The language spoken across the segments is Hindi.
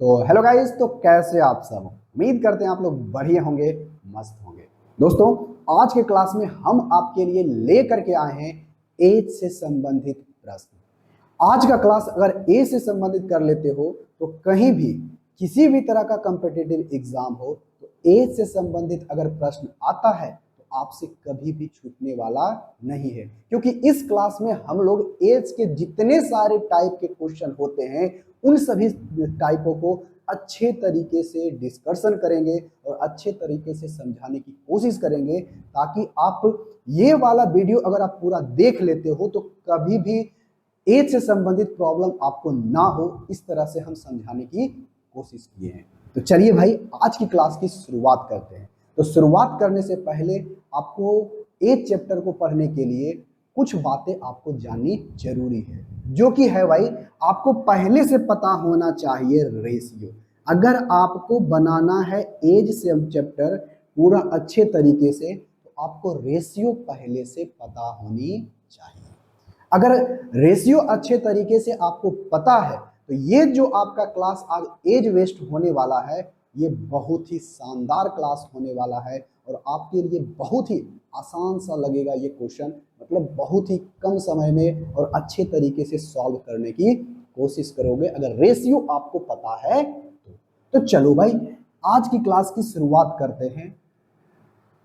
तो हेलो गाइस, तो कैसे आप सब। उम्मीद करते हैं आप लोग बढ़िया होंगे, मस्त होंगे। दोस्तों, आज के क्लास में हम आपके लिए ले करके आए हैं एज से संबंधित प्रश्न। आज का क्लास अगर एज से संबंधित कर लेते हो तो कहीं भी किसी भी तरह का कॉम्पिटिटिव एग्जाम हो तो एज से संबंधित अगर प्रश्न आता है तो आपसे कभी भी छूटने वाला नहीं है, क्योंकि इस क्लास में हम लोग एज के जितने सारे टाइप के क्वेश्चन होते हैं उन सभी टाइपों को अच्छे तरीके से डिस्कशन करेंगे और अच्छे तरीके से समझाने की कोशिश करेंगे, ताकि आप ये वाला वीडियो अगर आप पूरा देख लेते हो तो कभी भी एज से संबंधित प्रॉब्लम आपको ना हो। इस तरह से हम समझाने की कोशिश किए हैं। तो चलिए भाई, आज की क्लास की शुरुआत करते हैं। तो शुरुआत करने से पहले आपको एज चैप्टर को पढ़ने के लिए कुछ बातें आपको जाननी जरूरी है, जो कि है भाई, आपको पहले से पता होना चाहिए रेशियो। अगर आपको बनाना है एज से चैप्टर पूरा अच्छे तरीके से तो आपको रेशियो पहले से पता होनी चाहिए। अगर रेशियो अच्छे तरीके से आपको पता है तो ये जो आपका क्लास आज एज वेस्ट होने वाला है, ये बहुत ही शानदार क्लास होने वाला है और आपके लिए बहुत ही आसान सा लगेगा ये क्वेश्चन। मतलब बहुत ही कम समय में और अच्छे तरीके से सॉल्व करने की कोशिश करोगे अगर रेशियो आपको पता है तो चलो भाई, आज की क्लास की शुरुआत करते हैं।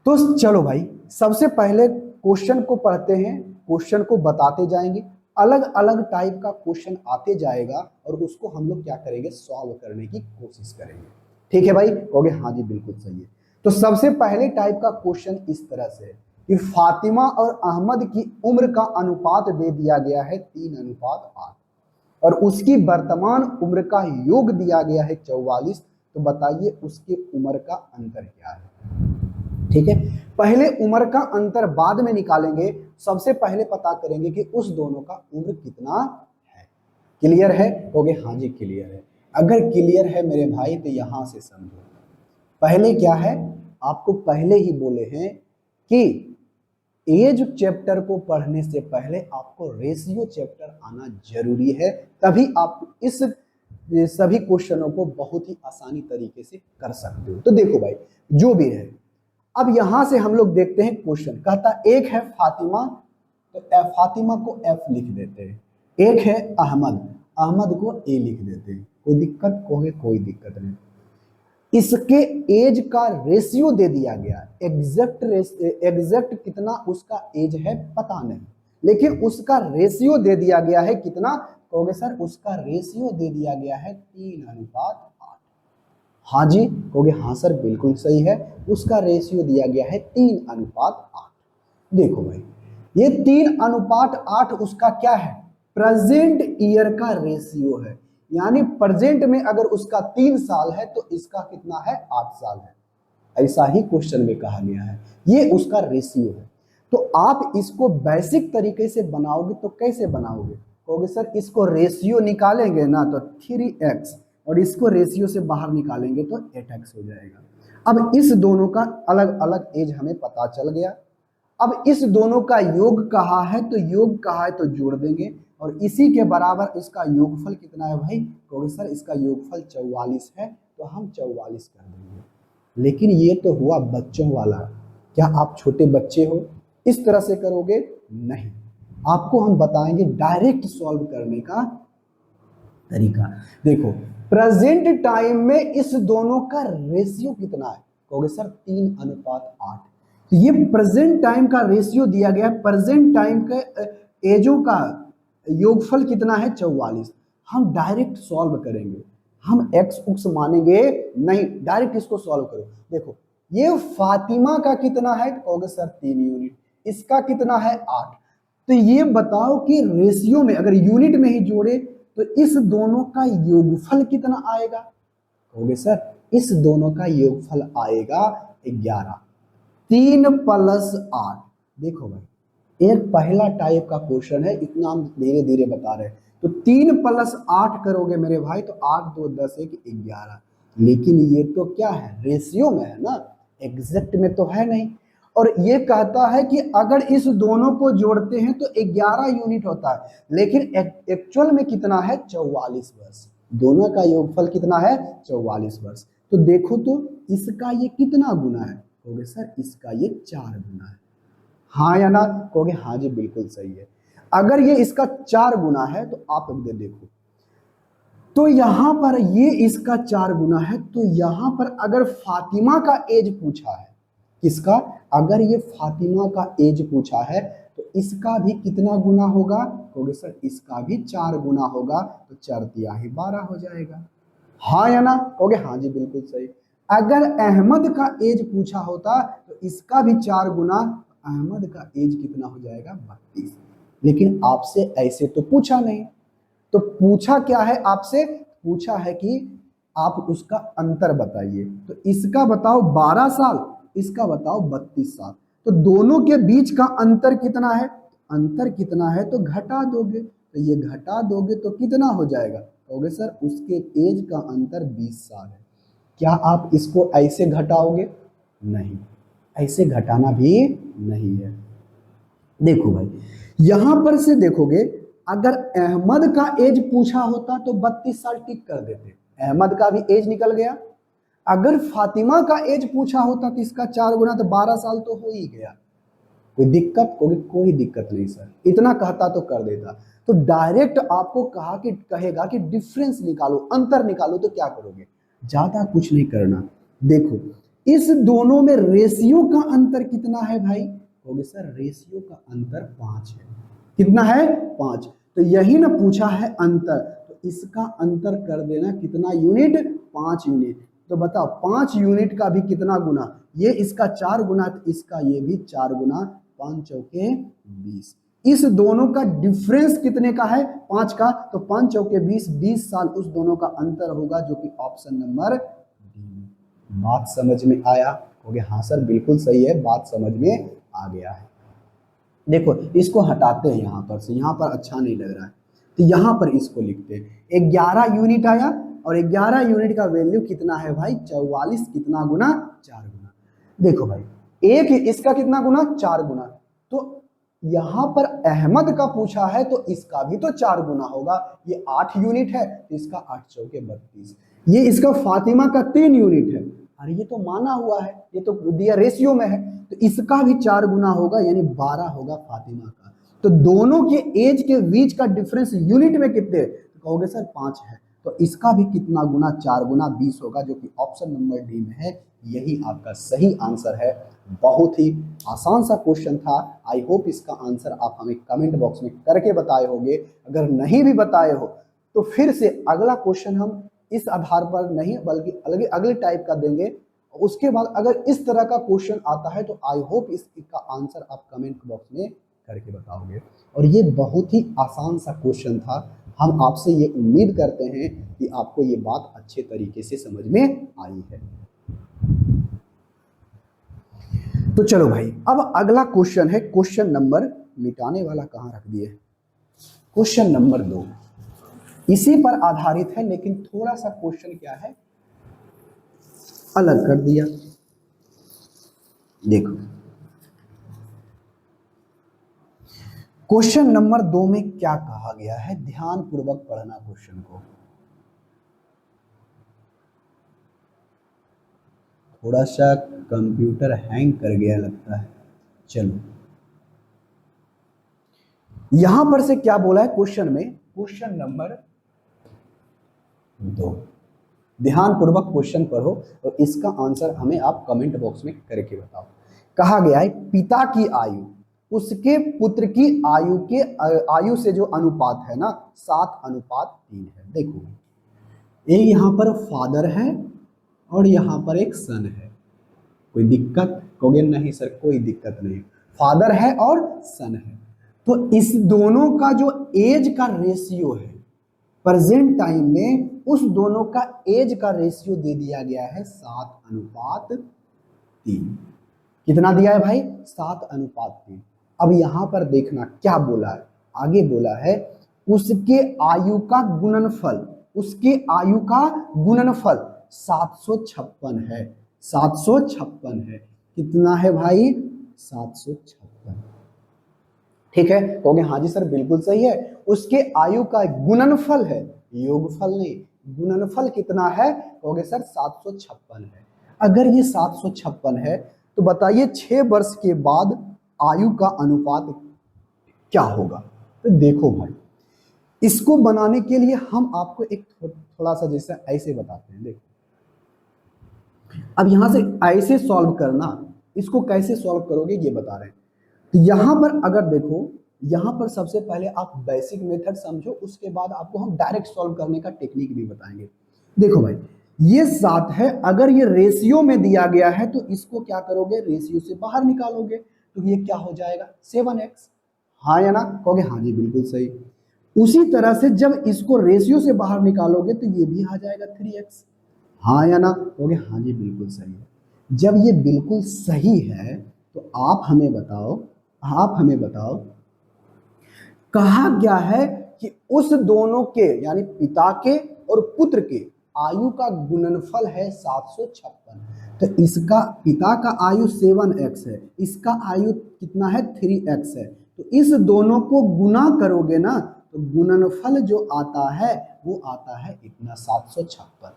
तो चलो भाई, सबसे पहले क्वेश्चन को पढ़ते हैं, क्वेश्चन को बताते जाएंगे। अलग अलग टाइप का क्वेश्चन आते जाएगा और उसको हम लोग क्या करेंगे, सॉल्व करने की कोशिश करेंगे। ठीक है भाई, कहोगे हाँ जी बिल्कुल सही है। तो सबसे पहले टाइप का क्वेश्चन इस तरह से है कि फातिमा और अहमद की उम्र का अनुपात दे दिया गया है 3:8 और उसकी वर्तमान उम्र का योग दिया गया है 44। तो बताइए उसके उम्र का अंतर क्या है। ठीक है, पहले उम्र का अंतर बाद में निकालेंगे, सबसे पहले पता करेंगे कि उस दोनों का उम्र कितना है। क्लियर है, कहोगे हाँ जी क्लियर है। अगर क्लियर है मेरे भाई तो यहां से समझो, पहले क्या है, आपको पहले ही बोले हैं कि एज चैप्टर को पढ़ने से पहले आपको रेशियो चैप्टर आना जरूरी है, तभी आप इस सभी क्वेश्चनों को बहुत ही आसानी तरीके से कर सकते हो। तो देखो भाई, जो भी है, अब यहां से हम लोग देखते हैं क्वेश्चन कहता एक है फातिमा, तो फातिमा को एफ लिख देते हैं। एक है अहमद, अहमद को ए लिख देते हैं। कोई दिक्कत, कहोगे कोई दिक्कत नहीं। इसके एज का रेशियो दे दिया गया, एग्जैक्ट कितना उसका एज है पता नहीं, लेकिन उसका रेशियो दे दिया गया है कितना, कहोगे सर उसका रेशियो दे दिया गया है 3:8। हाँ जी, कहोगे हाँ सर बिल्कुल सही है, उसका रेशियो दिया गया है 3:8। देखो भाई, ये 3:8 उसका क्या है, प्रेजेंट ईयर का रेशियो है। यानी प्रेजेंट में अगर उसका 3 साल है तो इसका कितना है, 8 साल है। ऐसा ही क्वेश्चन में कहा गया है, ये उसका रेशियो है। तो आप इसको बेसिक तरीके से बनाओगे तो कैसे बनाओगे, कहोगे सर इसको रेशियो निकालेंगे ना तो 3x और इसको रेशियो से बाहर निकालेंगे तो 8x हो जाएगा। अब इस दोनों का अलग अलग एज हमें पता चल गया। अब इस दोनों का योग कहा है तो योग कहा है तो जोड़ देंगे और इसी के बराबर इसका योगफल कितना है भाई, कहोगे सर इसका योगफल 44 है तो हम 44 कर देंगे। लेकिन ये तो हुआ बच्चों वाला, क्या आप छोटे बच्चे हो, इस तरह से करोगे नहीं। आपको हम बताएंगे डायरेक्ट सॉल्व करने का तरीका। देखो, प्रेजेंट टाइम में इस दोनों का रेशियो कितना है, कहोगे सर 3:8। तो ये प्रेजेंट टाइम का रेशियो दिया गया है, प्रेजेंट टाइम के एजों का योगफल कितना है 44। हम डायरेक्ट सॉल्व करेंगे, हम एक्स उक्स मानेंगे नहीं, डायरेक्ट इसको सॉल्व करो। देखो, ये फातिमा का कितना है, कहोगे सर 3 यूनिट, इसका कितना है 8। तो ये बताओ कि रेशियो में अगर यूनिट में ही जोड़े तो इस दोनों का योगफल कितना आएगा, कहोगे सर इस दोनों का योगफल आएगा 11। 3+8। देखो भाई, एक पहला टाइप का क्वेश्चन है, इतना हम धीरे धीरे बता रहे हैं। तो 3+8 करोगे मेरे भाई तो 8 2 10 1 11। लेकिन ये तो क्या है, रेशियो में है ना, एग्जैक्ट में तो है नहीं। और ये कहता है कि अगर इस दोनों को जोड़ते हैं तो 11 यूनिट होता है, लेकिन एक्चुअल में कितना है 44 बस। दोनों का योगफल कितना है 44 वर्ष। तो देखो तो इसका ये कितना गुना है, कहोगे सर इसका ये 4 गुना है, हाँ या ना, कहोगे हाँ जी बिल्कुल सही है। अगर ये इसका 4 गुना है तो आप अब देखो, तो यहां पर ये इसका 4 गुना है, तो यहां पर अगर फातिमा का एज पूछा है, किसका, अगर ये फातिमा का एज पूछा है तो इसका भी कितना गुना होगा, कहोगे सर इसका भी 4 गुना होगा, तो 4 तिहाई 12 हो जाएगा, हाँ या ना, कहोगे हाँ जी बिल्कुल सही। अगर अहमद का एज पूछा होता तो इसका भी 4 गुना, अहमद का एज कितना हो जाएगा 32। लेकिन आपसे ऐसे तो पूछा नहीं, तो पूछा क्या है आपसे, पूछा है कि आप उसका अंतर बताइए, तो इसका बताओ 12 साल, इसका बताओ 32 साल, तो दोनों के बीच का अंतर कितना है, अंतर कितना है, तो घटा दोगे, तो ये घटा दोगे तो कितना हो जाएगा, कहोगे सर उसके एज का अंतर 20 साल है। क्या आप इसको ऐसे घटाओगे, नहीं, ऐसे घटाना भी नहीं है। देखो भाई यहां पर से देखोगे, अगर अहमद का एज पूछा होता तो 32 साल टिक कर देते, अहमद का भी एज निकल गया। अगर फातिमा का एज पूछा होता तो इसका 4 गुना, तो 12 साल तो हो ही गया। कोई दिक्कत, कोई दिक्कत नहीं सर, इतना कहता तो कर देता। तो डायरेक्ट आपको कहेगा कि डिफरेंस निकालो, अंतर निकालो, तो क्या करोगे, ज्यादा कुछ नहीं करना। देखो इस दोनों में रेशियो का अंतर कितना है भाई, कहोगे सर रेशियो का अंतर 5 है, कितना है 5, तो यही ना पूछा है अंतर, तो इसका अंतर कर देना कितना यूनिट, 5 यूनिट। तो बताओ 5 यूनिट का भी कितना गुना, ये इसका 4 गुना, तो इसका ये भी 4 गुना, 5 चौके 20। इस दोनों का डिफरेंस कितने का है 5 का, तो 5 चौके 20, 20 साल उस दोनों का अंतर होगा, जो कि ऑप्शन नंबर डी। बात समझ में आया, हो गया, हाँ सर बिल्कुल सही है, बात समझ में आ गया है। देखो इसको हटाते हैं यहाँ पर से, यहाँ पर अच्छा नहीं लग रहा है, तो यहाँ पर इसको लिखते हैं 11 यूनिट आया, और 11 यूनिट का वैल्यू कितना है भाई 44, कितना गुना 4 गुना। देखो भाई एक इसका कितना गुना 4 गुना, तो यहां पर अहमद का पूछा है तो इसका भी तो 4 गुना होगा, ये 8 यूनिट है तो इसका 8 चौके 32, ये इसका फातिमा का 3 यूनिट है, अरे ये तो माना हुआ है, ये तो दिया रेशियो में है, तो इसका भी 4 गुना होगा, यानी 12 होगा फातिमा का। तो दोनों के एज के बीच का डिफरेंस यूनिट में कितने, तो कहोगे सर 5 है, तो इसका भी कितना गुना 4 गुना 20 होगा, जो कि ऑप्शन नंबर डी में है, यही आपका सही आंसर है। बहुत ही आसान सा क्वेश्चन था, आई होप इसका आंसर आप हमें कमेंट बॉक्स में करके बताए होंगे। अगर नहीं भी बताए हो तो फिर से अगला क्वेश्चन हम इस आधार पर नहीं बल्कि अगले टाइप का देंगे, उसके बाद अगर इस तरह का क्वेश्चन आता है तो आई होप इसका आंसर आप कमेंट बॉक्स में करके बताओगे। और ये बहुत ही आसान सा क्वेश्चन था, हम आपसे ये उम्मीद करते हैं कि आपको ये बात अच्छे तरीके से समझ में आई है। तो चलो भाई अब अगला क्वेश्चन है, क्वेश्चन नंबर, मिटाने वाला कहां रख दिए, क्वेश्चन नंबर 2, इसी पर आधारित है, लेकिन थोड़ा सा क्वेश्चन क्या है अलग कर दिया। देखो क्वेश्चन नंबर 2 में क्या कहा गया है, ध्यान पूर्वक पढ़ना क्वेश्चन को। थोड़ा सा कंप्यूटर हैंग कर गया लगता है, चलो यहां पर से क्या बोला है क्वेश्चन में, क्वेश्चन नंबर 2, ध्यान पूर्वक क्वेश्चन पढ़ो और इसका आंसर हमें आप कमेंट बॉक्स में करके बताओ। कहा गया है पिता की आयु उसके पुत्र की आयु से जो अनुपात है ना 7:3 है। देखो एक यहाँ पर फादर है और यहाँ पर एक सन है, कोई दिक्कत, कहोगे नहीं सर कोई दिक्कत नहीं, फादर है और सन है, तो इस दोनों का जो एज का रेशियो है प्रेजेंट टाइम में, उस दोनों का एज का रेशियो दे दिया गया है 7:3। कितना दिया है भाई 7:3। अब यहां पर देखना क्या बोला है, आगे बोला है उसके आयु का गुणनफल, उसके आयु का गुणनफल 756 है, 756 है, कितना है भाई 756, ठीक है, कहोगे हाँ जी सर बिल्कुल सही है, उसके आयु का गुणनफल है, योगफल नहीं, गुणनफल कितना है? कहोगे सर 756 है। अगर ये 756 है तो बताइए 6 वर्ष के बाद आयु का अनुपात क्या होगा? तो देखो भाई, इसको बनाने के लिए हम आपको एक थोड़ा सा जैसे ऐसे बताते हैं। देखो, अब यहां से ऐसे सॉल्व करना, इसको कैसे सॉल्व करोगे ये बता रहे हैं। तो यहां पर अगर देखो, यहां पर सबसे पहले आप बेसिक मेथड समझो, उसके बाद आपको हम डायरेक्ट सॉल्व करने का टेक्निक भी बताएंगे। देखो भाई, ये 7 है, अगर ये रेशियो में दिया गया है तो इसको क्या करोगे? रेशियो से बाहर निकालोगे, तो ये क्या हो जाएगा? 7x। हाँ या ना? कहोगे हाँ जी बिल्कुल सही। उसी तरह से जब इसको रेशियो से बाहर निकालोगे तो ये भी आ जाएगा 3x। हाँ या ना? कहोगे हाँ जी बिल्कुल सही है। जब ये बिल्कुल सही है तो आप हमें बताओ कहा गया है कि उस दोनों के यानी पिता के और पुत्र के आयु का गुणनफल है 756। तो इसका पिता का आयु 7x है, इसका आयु कितना है? 3x है। तो इस दोनों को गुना करोगे ना तो गुणनफल जो आता है वो आता है इतना 756।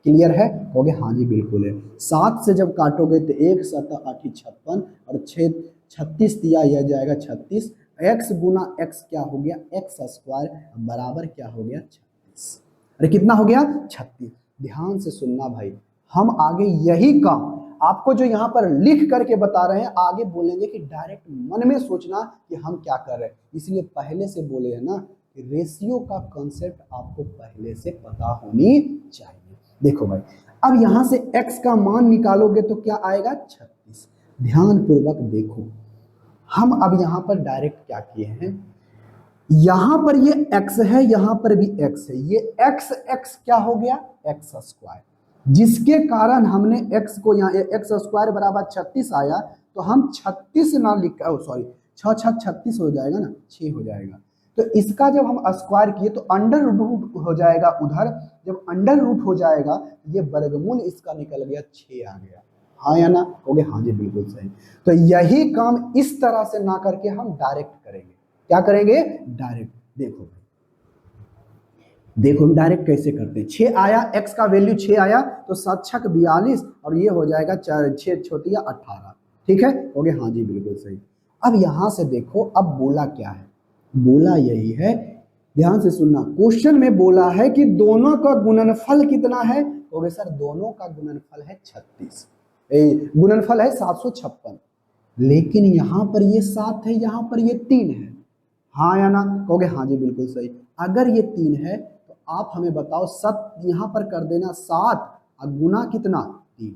क्लियर है? कहोगे हाँ जी बिल्कुल है। 7 से जब काटोगे तो 1 7 8 56 और 6 36 दिया, यह जाएगा 36। x गुना x क्या हो गया? x स्क्वायर बराबर क्या हो गया? 36। अरे कितना हो गया? 36। ध्यान से सुनना भाई, हम आगे यही काम आपको जो यहाँ पर लिख करके बता रहे हैं आगे बोलेंगे कि डायरेक्ट मन में सोचना कि हम क्या कर रहे हैं। इसलिए पहले से बोले है ना कि रेशियो का कॉन्सेप्ट आपको पहले से पता होनी चाहिए। देखो भाई, अब यहां से x का मान निकालोगे तो क्या आएगा? 36। ध्यान पूर्वक देखो, हम अब यहां पर डायरेक्ट क्या किए हैं, यहां पर ये x है, यहां पर भी x है, ये x क्या हो गया? x स्क्वायर, जिसके कारण हमने x को यहाँ x स्क्वायर बराबर 36 आया, तो हम 36 ना लिख, सॉरी 6 36 हो जाएगा ना, 6 हो जाएगा। तो इसका जब हम स्क्वायर किए तो अंडर रूट हो जाएगा उधर, जब अंडर रूट हो जाएगा ये वर्गमूल इसका निकल गया, 6 आ गया। हाँ या ना? कहोगे हाँ जी बिल्कुल सही। तो यही काम इस तरह से ना करके हम डायरेक्ट करेंगे। क्या करेंगे? डायरेक्ट। देखो देखो हम डायरेक्ट कैसे करते हैं। 6 आया, x का वैल्यू 6 आया तो 7 छक 42 और ये हो जाएगा 6 छोटिया 18। ठीक है? कहोगे हाँ जी बिल्कुल सही। अब यहां से देखो, अब बोला क्या है? बोला यही है, ध्यान से सुनना, क्वेश्चन में बोला है कि दोनों का गुणनफल कितना है? कहोगे सर दोनों का गुणनफल है 36, गुणनफल है 756। लेकिन यहां पर ये 7 है, यहां पर ये 3 है। हाँ या ना? कहोगे हाँ जी बिल्कुल सही। अगर ये 3 है तो आप हमें बताओ, सत यहां पर कर देना 7 और गुना कितना? 3।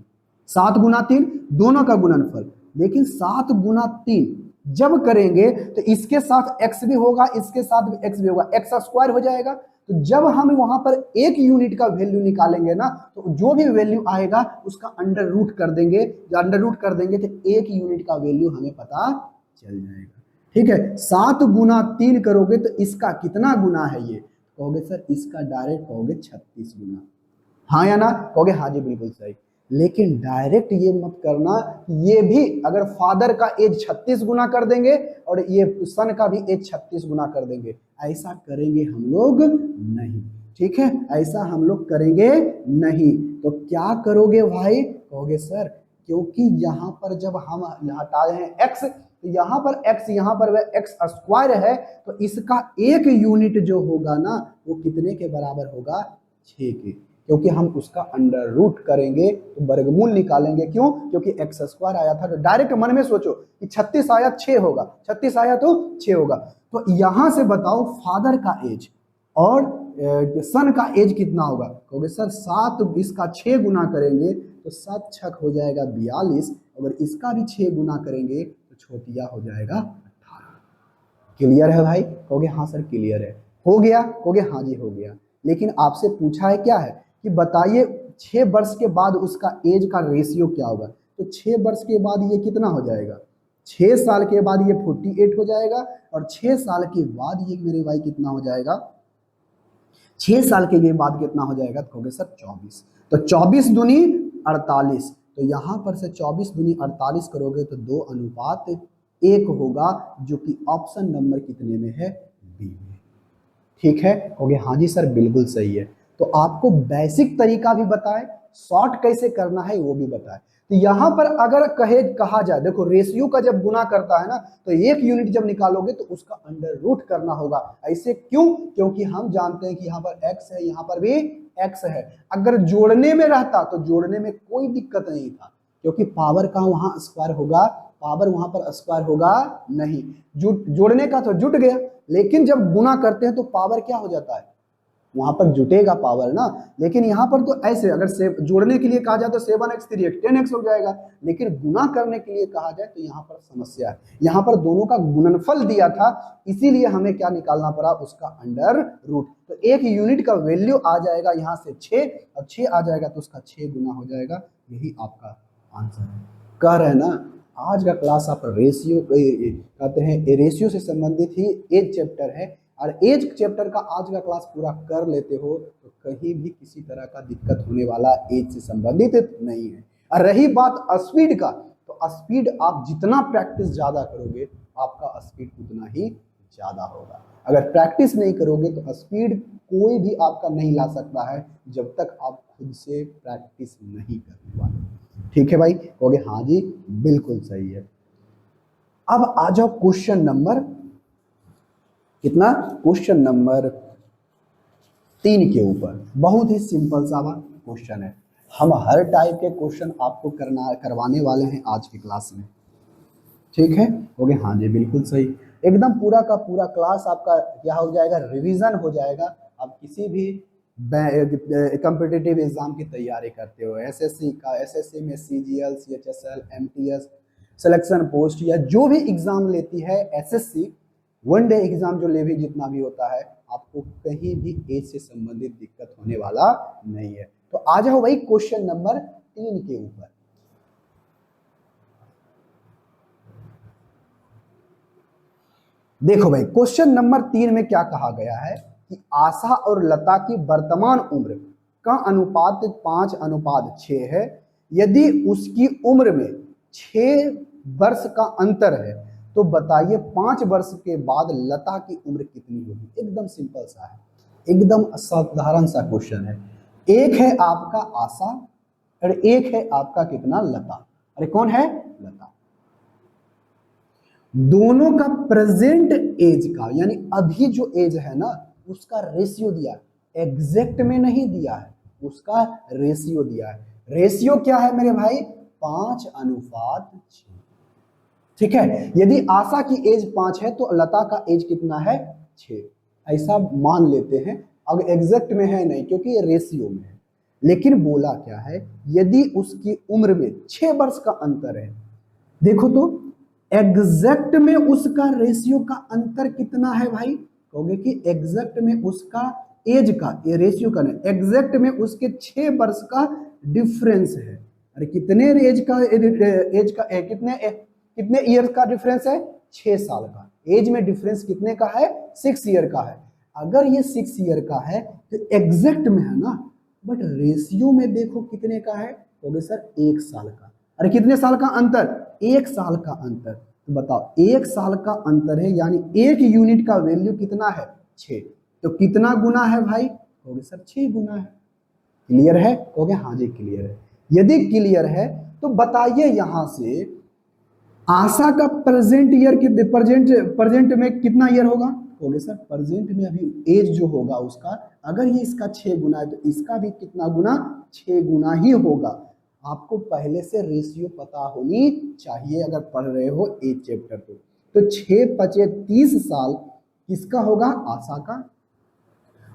7 गुना 3 दोनों का गुणनफल, लेकिन 7 गुना 3 जब करेंगे तो इसके साथ x भी होगा, इसके साथ भी x भी होगा, x स्क्वायर हो जाएगा। तो जब हम वहां पर एक यूनिट का वैल्यू निकालेंगे ना तो जो भी वैल्यू आएगा उसका अंडर रूट कर देंगे, जो अंडर रूट कर देंगे तो एक यूनिट का वैल्यू हमें पता चल जाएगा। ठीक है? 7 गुना 3 करोगे तो इसका कितना गुना है? ये कहोगे सर इसका डायरेक्ट कहोगे 36 गुना। हाँ या ना? कहोगे हाँ जी बिल्कुल सही। लेकिन डायरेक्ट ये मत करना, ये भी अगर फादर का एज 36 गुना कर देंगे और ये सन का भी एज 36 गुना कर देंगे, ऐसा करेंगे हम लोग नहीं। ठीक है? ऐसा हम लोग करेंगे नहीं। तो क्या करोगे भाई? कहोगे सर क्योंकि यहाँ पर जब हम हटाए हैं x, तो यहाँ पर x, यहाँ पर वह x स्क्वायर है, तो इसका एक यूनिट जो होगा ना वो कितने के बराबर होगा? 6 के। क्योंकि हम उसका अंडर रूट करेंगे तो वर्गमूल निकालेंगे। क्यों? क्योंकि x स्क्वायर आया था। तो डायरेक्ट मन में सोचो कि 36 आया 6 होगा, 36 आया तो 6 होगा। तो यहां से बताओ फादर का एज और सन का एज कितना होगा? कहोगे सर 7, इसका 6 गुना करेंगे तो 7 छक हो जाएगा 42, अगर इसका भी 6 गुना करेंगे तो छोटिया हो जाएगा 18। क्लियर है भाई? कहोगे हाँ सर क्लियर है। हो गया? कहोगे हाँ जी हो गया। लेकिन आपसे पूछा है क्या है कि बताइए 6 वर्ष के बाद उसका एज का रेशियो क्या होगा? तो 6 वर्ष के बाद ये कितना हो जाएगा? 6 साल के बाद ये 48 हो जाएगा और 6 साल के बाद ये मेरे भाई कितना हो जाएगा? 6 साल के बाद कितना हो जाएगा? तो कहोगे सर 24। तो 24 दूनी 48, तो यहां पर से 24 दूनी 48 करोगे तो 2:1 होगा, जो कि ऑप्शन नंबर कितने में है? बी में। ठीक है? कहोगे हाँ जी सर बिल्कुल सही है। तो आपको बेसिक तरीका भी बताए, शॉर्ट कैसे करना है वो भी बताए। तो यहां पर अगर कहा जाए, देखो रेशियो का जब गुना करता है ना, तो एक यूनिट जब निकालोगे तो उसका अंडर रूट करना होगा। ऐसे क्यों? क्योंकि हम जानते हैं कि यहाँ पर x है, यहाँ पर भी x है। अगर जोड़ने में रहता तो जोड़ने में कोई दिक्कत नहीं था, क्योंकि पावर का वहां स्क्वायर होगा, पावर वहां पर स्क्वायर होगा नहीं। जोड़ने का तो जुट गया, लेकिन जब गुना करते हैं तो पावर क्या हो जाता है, वहां पर जुटेगा पावर ना। लेकिन यहाँ पर तो ऐसे, अगर जोड़ने के लिए कहा जाए तो 7x 3x 10x हो जाएगा, लेकिन गुना करने के लिए कहा जाए तो यहाँ पर समस्या है। यहाँ पर दोनों का गुणनफल दिया था, इसीलिए हमें क्या निकालना पड़ा, उसका अंडर रूट। तो एक यूनिट का वैल्यू आ जाएगा यहाँ से 6, और 6 आ जाएगा तो उसका 6 गुना हो जाएगा। यही आपका आंसर है। कह रहे हैं ना, आज का क्लास आप रेशियो कहते हैं, रेशियो से संबंधित ही एज चैप्टर है, और एज चैप्टर का आज का क्लास पूरा कर लेते हो तो कहीं भी किसी तरह का दिक्कत होने वाला एज से संबंधित नहीं है। और रही बात स्पीड का, तो स्पीड आप जितना प्रैक्टिस ज्यादा करोगे आपका स्पीड उतना ही ज्यादा होगा। अगर प्रैक्टिस नहीं करोगे तो स्पीड कोई भी आपका नहीं ला सकता है, जब तक आप खुद से प्रैक्टिस नहीं करने वाले। ठीक है भाई, कहोगे हाँ जी बिल्कुल सही है। अब आ जाओ क्वेश्चन नंबर कितना, क्वेश्चन नंबर 3 के ऊपर। बहुत ही सिंपल सा क्वेश्चन है। हम हर टाइप के क्वेश्चन आपको करवाने वाले हैं आज की क्लास में। ठीक है, हो गए हाँ जी बिल्कुल सही। एकदम पूरा का पूरा क्लास आपका क्या हो जाएगा, रिवीजन हो जाएगा। आप किसी भी कॉम्पिटिटिव एग्जाम की तैयारी करते हो, एसएससी का, एसएससी में CGL, CHSL, MTS, selection post, या जो भी एग्जाम लेती है एसएससी, वन डे एग्जाम जो ले भी जितना भी होता है, आपको कहीं भी एज से संबंधित दिक्कत होने वाला नहीं है। तो आ जाओ भाई क्वेश्चन नंबर 3 के ऊपर। देखो भाई क्वेश्चन नंबर 3 में क्या कहा गया है कि आशा और लता की वर्तमान उम्र का अनुपात 5:6 है। यदि उसकी उम्र में 6 वर्ष का अंतर है तो बताइए 5 वर्ष के बाद लता की उम्र कितनी होगी। एकदम सिंपल सा है, एकदम साधारण सा क्वेश्चन है। एक है आपका आशा और एक है आपका कितना, लता। अरे कौन है, लता। दोनों का प्रेजेंट एज का, यानी अभी जो एज है ना, उसका रेशियो दिया है, एग्जैक्ट में नहीं दिया है, उसका रेशियो दिया है। रेशियो क्या है मेरे भाई, 5:6। ठीक है, यदि आशा की एज 5 है तो लता का एज कितना है, 6, ऐसा मान लेते हैं। अब एग्जैक्ट में है नहीं क्योंकि ये रेशियो में है, लेकिन बोला क्या है, यदि उसकी उम्र में 6 वर्ष का अंतर है। देखो तो एग्जैक्ट में उसका रेशियो का अंतर कितना है भाई, कहोगे कि एग्जैक्ट में उसका एज का, ये रेशियो का नहीं, एग्जैक्ट में उसके 6 वर्ष का डिफरेंस है। अरे कितने एज का कितने ईयर का डिफरेंस है, 6 साल का। एज में डिफरेंस कितने का है, 6 ईयर का है। अगर ये 6 ईयर का है तो एग्जैक्ट में है ना, बट रेशियो में देखो कितने का है, कहोगे सर 1 साल का। अरे कितने साल का अंतर, 1 साल का अंतर। तो बताओ 1 साल का अंतर है, यानी एक यूनिट का वैल्यू कितना है, 6। तो कितना गुना है भाई, कहोगे सर 6 गुना है। क्लियर है, कहोगे हाँ जी क्लियर है। यदि क्लियर है तो बताइए यहां से आशा का प्रेजेंट ईयर प्रेजेंट में कितना ईयर होगा, कहोगे सर प्रेजेंट में अभी एज जो होगा उसका, अगर ये इसका 6 गुना है तो इसका भी कितना गुना, 6 गुना ही होगा। आपको पहले से रेशियो पता होनी चाहिए अगर पढ़ रहे हो एज चैप्टर को। तो 6×5 30 साल किसका होगा, आशा का,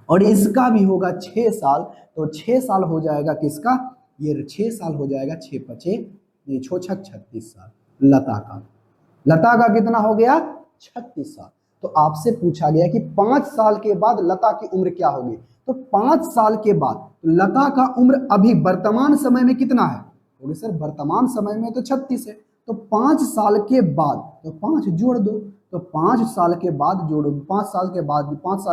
और इसका भी होगा 6 साल। तो 6 साल हो जाएगा किसका, ये 6 साल हो जाएगा 6×5 36 साल लता का। लता का कितना हो गया, 36 साल। तो आपसे पूछा गया कि 5 साल के बाद लता की उम्र क्या होगी। तो 5 साल के बाद लता का उम्र अभी वर्तमान समय में कितना है, बोले सर वर्तमान समय में तो 36 है। तो 5 साल के बाद, तो 5 जोड़ दो, तो 5 साल के बाद जोड़ो, 5 साल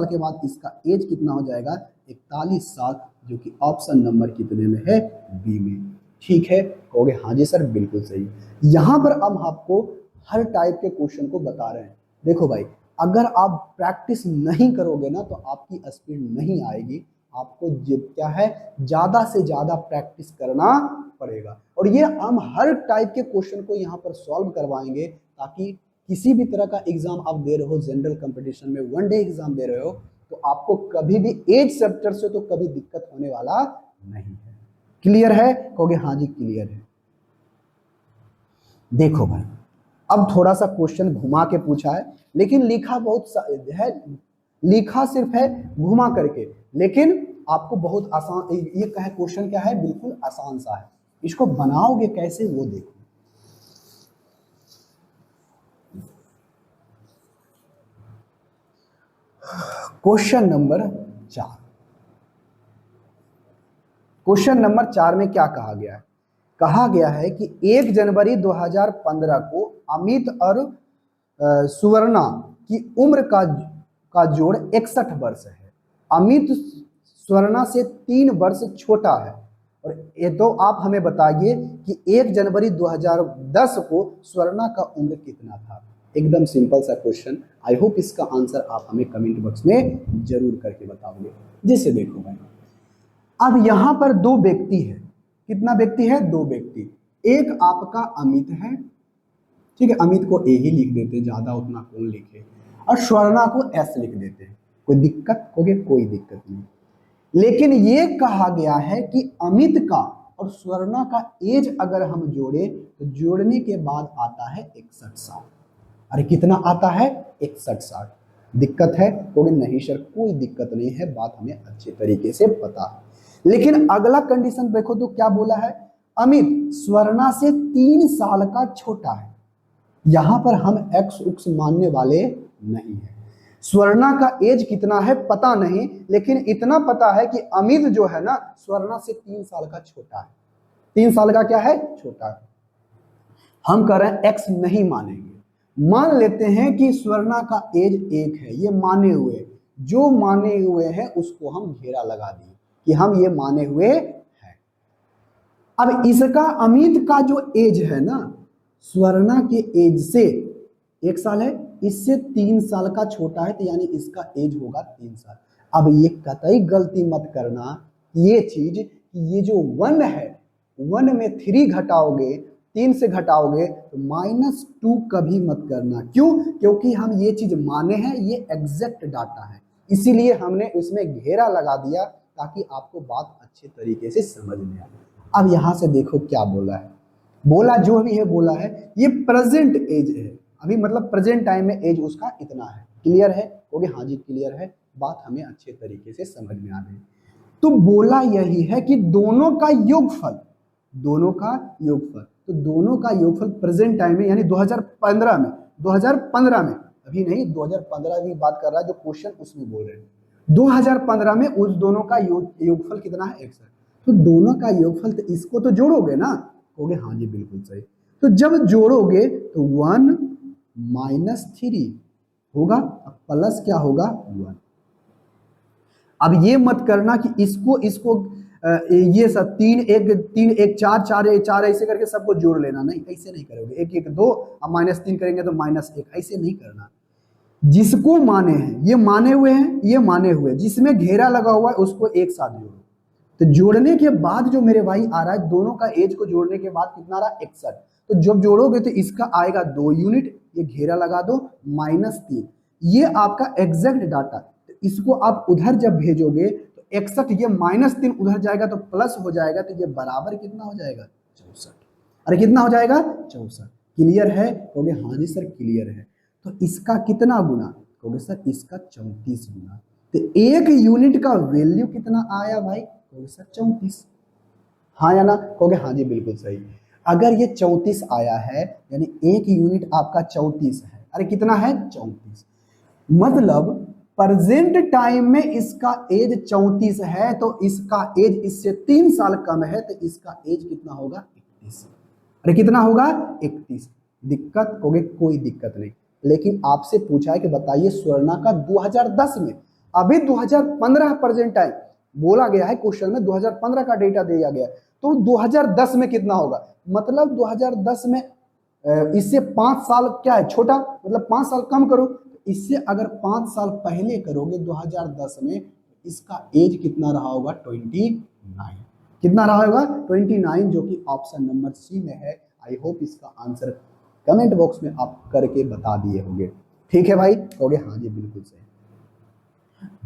के बाद इसका एज कितना हो जाएगा, 41 साल, जो कि ऑप्शन नंबर कितने में है, बी में। ठीक है, कहोगे हाँ जी सर बिल्कुल सही। यहां पर हम आपको हर टाइप के क्वेश्चन को बता रहे हैं। देखो भाई अगर आप प्रैक्टिस नहीं करोगे ना तो आपकी स्पीड नहीं आएगी, आपको क्या है, ज्यादा से ज्यादा प्रैक्टिस करना पड़ेगा। और ये हम हर टाइप के क्वेश्चन को यहाँ पर सॉल्व करवाएंगे, ताकि किसी भी तरह का एग्जाम आप दे रहे हो, जनरल कंपटीशन में, वन डे एग्जाम दे रहे हो, तो आपको कभी भी एज चैप्टर से तो कभी दिक्कत होने वाला नहीं है। क्लियर है? कहोगे हाँ जी क्लियर है। देखो भाई, अब थोड़ा सा क्वेश्चन घुमा के पूछा है, लेकिन लिखा बहुत है, लिखा सिर्फ है घुमा करके, लेकिन आपको बहुत आसान, ये कहे क्वेश्चन क्या है, बिल्कुल आसान सा है। इसको बनाओगे कैसे वो देखो। क्वेश्चन नंबर 4, क्वेश्चन नंबर 4 में क्या कहा गया है? कहा गया है कि 1 जनवरी 2015 को अमित और सुवर्णा की उम्र का जोड़ 61 वर्ष है। अमित स्वर्णा से 3 वर्ष छोटा है, और ये तो आप हमें बताइए कि 1 जनवरी 2010 को स्वर्णा का उम्र कितना था। एकदम सिंपल सा क्वेश्चन। आई होप इसका आंसर आप हमें कमेंट बॉक्स में जरूर करके बताओगे। जैसे देखो भाई, अब यहां पर 2 व्यक्ति है। कितना व्यक्ति है? 2 व्यक्ति। एक आपका अमित है, ठीक है, अमित को ए ही लिख देते हैं, ज्यादा उतना कौन लिखे, और स्वर्णा को एस लिख देते हैं। कोई दिक्कत? होगी कोई दिक्कत नहीं। लेकिन ये कहा गया है कि अमित का और स्वर्णा का एज अगर हम जोड़े तो जोड़ने के बाद आता है 61 साल। अरे कितना आता है? 61 साल। दिक्कत है? तो नहीं सर कोई दिक्कत नहीं है, बात हमें अच्छे तरीके से पता है। लेकिन अगला कंडीशन देखो तो क्या बोला है, अमित स्वर्णा से 3 साल का छोटा है। यहां पर हम एक्स उक्स मानने वाले नहीं है। स्वर्णा का एज कितना है पता नहीं, लेकिन इतना पता है कि अमित जो है ना स्वर्णा से 3 साल का छोटा है। 3 साल का क्या है? छोटा है। हम कह रहे हैं एक्स नहीं मानेंगे, मान लेते हैं कि स्वर्णा का एज 1 है, ये माने हुए, जो माने हुए हैं उसको हम घेरा लगा दिए कि हम ये माने हुए हैं। अब इसका अमित का जो एज है ना स्वर्णा के एज से 1 साल है, इससे 3 साल का छोटा है, तो यानी इसका एज होगा 3 साल। अब ये कतई गलती मत करना ये चीज कि ये जो 1 है 1 में 3 घटाओगे, 3 से घटाओगे तो -2 कभी मत करना। क्यों? क्योंकि हम ये चीज माने हैं, ये एग्जैक्ट डाटा है, इसीलिए हमने उसमें घेरा लगा दिया ताकि आपको बात अच्छे तरीके से समझ में आए। अब यहां से देखो क्या बोला है, बोला जो भी है बोला है ये प्रेजेंट एज है, अभी मतलब प्रेजेंट टाइम में एज उसका इतना है। क्लियर है? ओके हाँ जी क्लियर है, बात हमें अच्छे तरीके से समझ में आ गई। तो बोला यही है कि दोनों का योगफल, दोनों का योगफल, तो दोनों का योगफल प्रेजेंट टाइम में यानी 2015 में, 2015 में, अभी नहीं 2015 की बात कर रहा है जो क्वेश्चन उसमें बोल रहे हैं, 2015 में उस दोनों का योगफल कितना है? 61। तो दोनों का योगफल, तो इसको तो जोड़ोगे ना? कहोगे हाँ जी बिल्कुल सही। तो जब जोड़ोगे तो 1 - 3 होगा, अब प्लस क्या होगा? 1। अब ये मत करना कि इसको ये सब 3 1 4 4 ऐसे करके सबको जोड़ लेना, नहीं ऐसे नहीं करोगे। 1 1 2 अब -3 करेंगे तो -1, ऐसे नहीं करना। जिसको माने हैं, ये माने हुए हैं, ये माने हुए, जिसमें घेरा लगा हुआ है उसको एक साथ जोड़ो। तो जोड़ने के बाद जो मेरे भाई आ रहा है, दोनों का एज को जोड़ने के बाद कितना रहा? 61। तो जब जोड़ोगे तो इसका आएगा 2 यूनिट, ये घेरा लगा दो, -3, ये आपका एग्जैक्ट डाटा। तो इसको आप उधर जब भेजोगे तो 61, ये -3 उधर जाएगा तो प्लस हो जाएगा, तो ये बराबर कितना हो जाएगा? 64। अरे कितना हो जाएगा? 64। क्लियर है? कहोगे हाँ जी सर क्लियर है। तो इसका कितना गुना? कहोगे सर इसका 34 गुना। तो 1 यूनिट का वैल्यू कितना आया भाई? कहोगे सर 34। हाँ या ना? कहोगे हाँ जी बिल्कुल सही। अगर ये 34 आया है यानी 1 यूनिट आपका 34 है। अरे कितना है? 34। मतलब प्रेजेंट टाइम में इसका एज 34 है, तो इसका एज इससे 3 साल कम है, तो इसका एज कितना होगा? 31। अरे कितना होगा? 31। दिक्कत? कहोगे कोई दिक्कत नहीं, लेकिन आपसे पूछा है कि बताइए स्वर्णा का 2010 में, अभी 2015 प्रेजेंट टाइम बोला गया है क्वेश्चन में, 2015 का डेटा दिया गया, तो 2010 में कितना होगा? मतलब 2010 में इससे 5 साल क्या है? छोटा, मतलब 5 साल कम करो। इससे अगर 5 साल पहले करोगे 2010 में, इसका एज कितना रहा होगा? 29। कितना रहा होगा? 29, जो कि ऑप्शन नंबर सी में है। आई होप इसका आंसर कमेंट बॉक्स में आप करके बता दिए होंगे। ठीक है भाई, कहोगे हाँ जी बिल्कुल सही।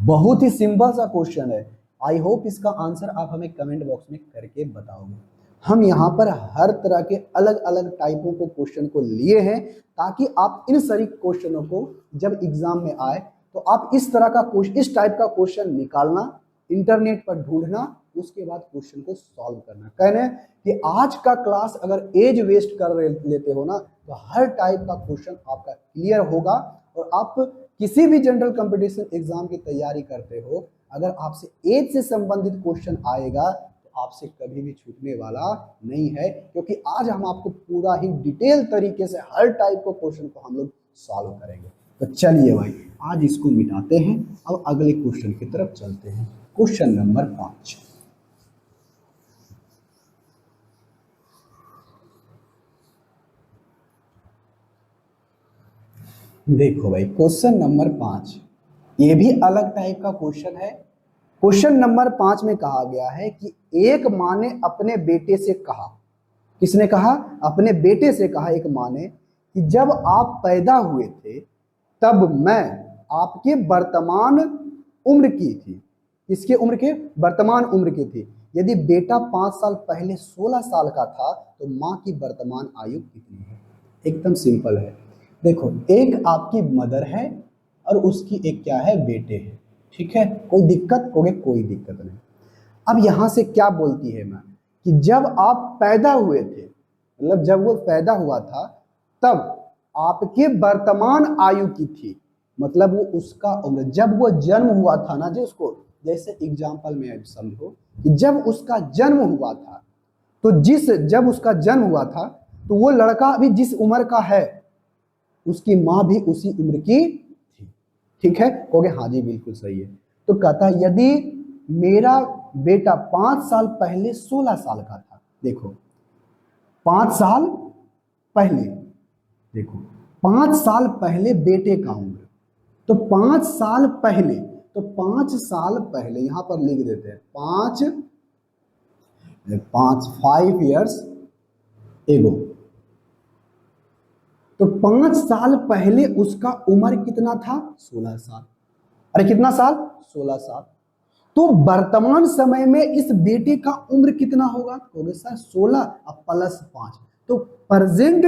बहुत ही सिंपल सा क्वेश्चन है। आई होप इसका आंसर आप हमें कमेंट बॉक्स में करके बताओगे। हम यहाँ पर हर तरह के अलग अलग टाइपों को क्वेश्चन को लिए हैं ताकि आप इन सारी क्वेश्चनों को जब एग्जाम में आए तो आप इस तरह का क्वेश्चन, इस टाइप का क्वेश्चन निकालना, इंटरनेट पर ढूंढना, उसके बाद क्वेश्चन को सॉल्व करना। कहने कि आज का क्लास अगर एज वेस्ट कर लेते हो ना तो हर टाइप का क्वेश्चन आपका क्लियर होगा और आप किसी भी जनरल कंपटीशन एग्जाम की तैयारी करते हो, अगर आपसे एज से संबंधित क्वेश्चन आएगा तो आपसे कभी भी छूटने वाला नहीं है, क्योंकि आज हम आपको पूरा ही डिटेल तरीके से हर टाइप के क्वेश्चन को हम लोग सॉल्व करेंगे। तो चलिए भाई, आज इसको मिटाते हैं, अब अगले क्वेश्चन की तरफ चलते हैं। Question number 5। देखो भाई, क्वेश्चन नंबर 5 ये भी अलग टाइप का क्वेश्चन है। क्वेश्चन नंबर 5 में कहा गया है कि एक माँ ने अपने बेटे से कहा, किसने कहा? अपने बेटे से कहा एक माँ ने कि जब आप पैदा हुए थे तब मैं आपके वर्तमान उम्र की थी। किसके उम्र के? वर्तमान उम्र की थी। यदि बेटा 5 साल पहले 16 साल का था तो माँ की वर्तमान आयु कितनी है? एकदम सिंपल है। देखो, एक आपकी मदर है और उसकी एक क्या है? बेटे है। ठीक है, कोई दिक्कत? होगे कोई दिक्कत नहीं। अब यहां से क्या बोलती है मैं कि जब आप पैदा हुए थे, मतलब जब वो पैदा हुआ था तब आपके वर्तमान आयु की थी, मतलब वो उसका उम्र, जब वो जन्म हुआ था ना, जो उसको जैसे एग्जांपल में समझो कि जब उसका जन्म हुआ था तो जब उसका जन्म हुआ था तो वो लड़का अभी जिस उम्र का है उसकी माँ भी उसी उम्र की थी। ठीक है, कहोगे हाँ जी बिल्कुल सही है। तो कहता यदि मेरा बेटा 5 साल पहले 16 साल का था, देखो 5 साल पहले, देखो 5 साल पहले बेटे का उम्र, तो 5 साल पहले, तो 5 साल पहले यहां पर लिख देते हैं 5 years एगो। तो 5 साल पहले उसका उम्र कितना था? 16 साल। अरे कितना साल? 16 साल। तो वर्तमान समय में इस बेटे का उम्र कितना होगा? तो सर 16 अब +5, तो प्रेजेंट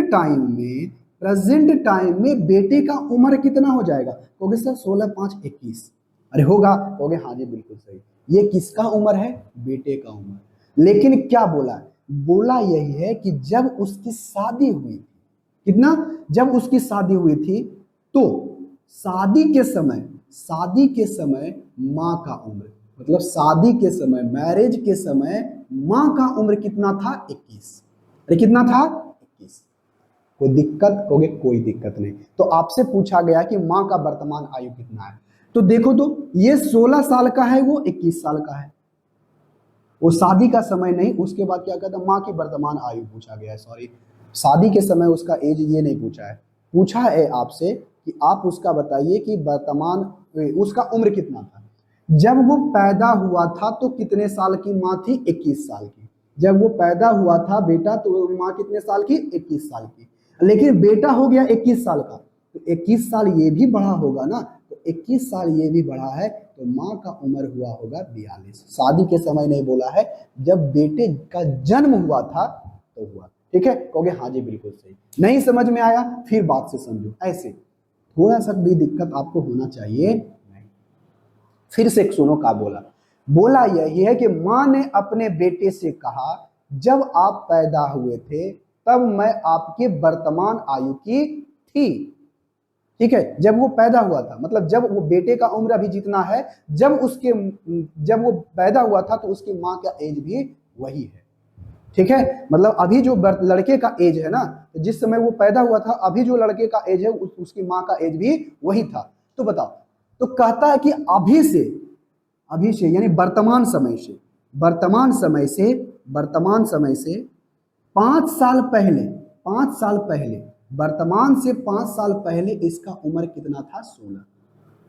टाइम में बेटे का उम्र कितना हो जाएगा? कहोगे सर 16 5 21। अरे होगा? कहोगे हाँ जी बिल्कुल सही। ये किसका उम्र है? बेटे का उम्र। लेकिन क्या बोला? बोला यही है कि जब उसकी शादी हुई, कितना? जब उसकी शादी हुई थी तो शादी के समय माँ का उम्र, मतलब शादी के समय, मैरिज के समय माँ का उम्र कितना था? 21। अरे कितना था? 21। कोई दिक्कत? कहोगे कोई दिक्कत नहीं। तो आपसे पूछा गया कि माँ का वर्तमान आयु कितना है, तो देखो तो ये 16 साल का है, वो 21 साल का है। वो शादी का समय नहीं, उसके बाद क्या कहता, माँ की वर्तमान आयु पूछा गया है। सॉरी, शादी के समय उसका एज ये नहीं पूछा है। पूछा है आपसे कि आप उसका बताइए कि वर्तमान उसका उम्र कितना था। जब वो पैदा हुआ था तो कितने साल की माँ थी? 21 साल की। जब वो पैदा हुआ था बेटा तो माँ कितने साल की? 21 साल की। लेकिन बेटा हो गया 21 साल का, तो 21 साल ये भी बढ़ा होगा ना, तो 21 साल ये भी बढ़ा है, तो माँ का उम्र हुआ होगा 42। शादी के समय नहीं बोला है, जब बेटे का जन्म हुआ था तो हुआ। ठीक है, कहोगे हाँ जी बिल्कुल सही। नहीं समझ में आया फिर बात से समझो, ऐसे थोड़ा सा भी दिक्कत आपको होना चाहिए नहीं। फिर से सुनो का बोला। बोला यही है कि माँ ने अपने बेटे से कहा जब आप पैदा हुए थे तब मैं आपके वर्तमान आयु की थी। ठीक है, जब वो पैदा हुआ था, मतलब जब वो बेटे का उम्र अभी जितना है, जब वो पैदा हुआ था तो उसकी माँ का एज भी वही है। ठीक है, मतलब अभी जो लड़के का एज है ना, जिस समय वो पैदा हुआ था, अभी जो लड़के का एज है उसकी माँ का एज भी वही था। तो बताओ, तो कहता है कि अभी से यानी वर्तमान समय से 5 साल पहले, वर्तमान से 5 साल पहले इसका उम्र कितना था? 16।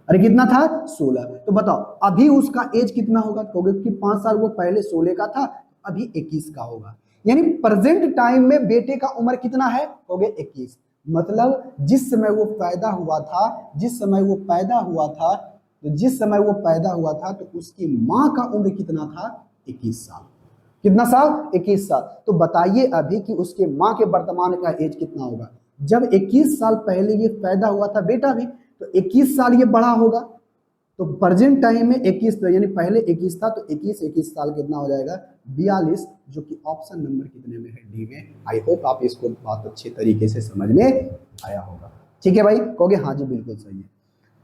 अरे कितना था 16। तो बताओ अभी उसका एज कितना होगा, कहोगे कि 5 साल वो पहले 16 का था, अभी 21 का होगा। यानी प्रेजेंट टाइम में बेटे का उम्र कितना है, कहोगे 21। मतलब जिस समय वो पैदा हुआ था, जिस समय वो पैदा हुआ था, तो जिस समय वो पैदा हुआ था तो उसकी माँ का उम्र कितना था, 21 साल। कितना साल, 21 साल। तो बताइए अभी कि उसके माँ के वर्तमान का एज कितना होगा। जब 21 साल पहले ये पैदा हुआ था बेटा भी, तो 21 साल ये बड़ा होगा। तो प्रेजेंट टाइम में 21, यानी पहले 21 था, तो 21 साल कितना हो जाएगा, 42, जो कि ऑप्शन नंबर कितने में है, डी में। आई होप आप इसको बहुत अच्छे तरीके से समझ में आया होगा। ठीक है भाई, कहोगे हाँ जी बिल्कुल सही है।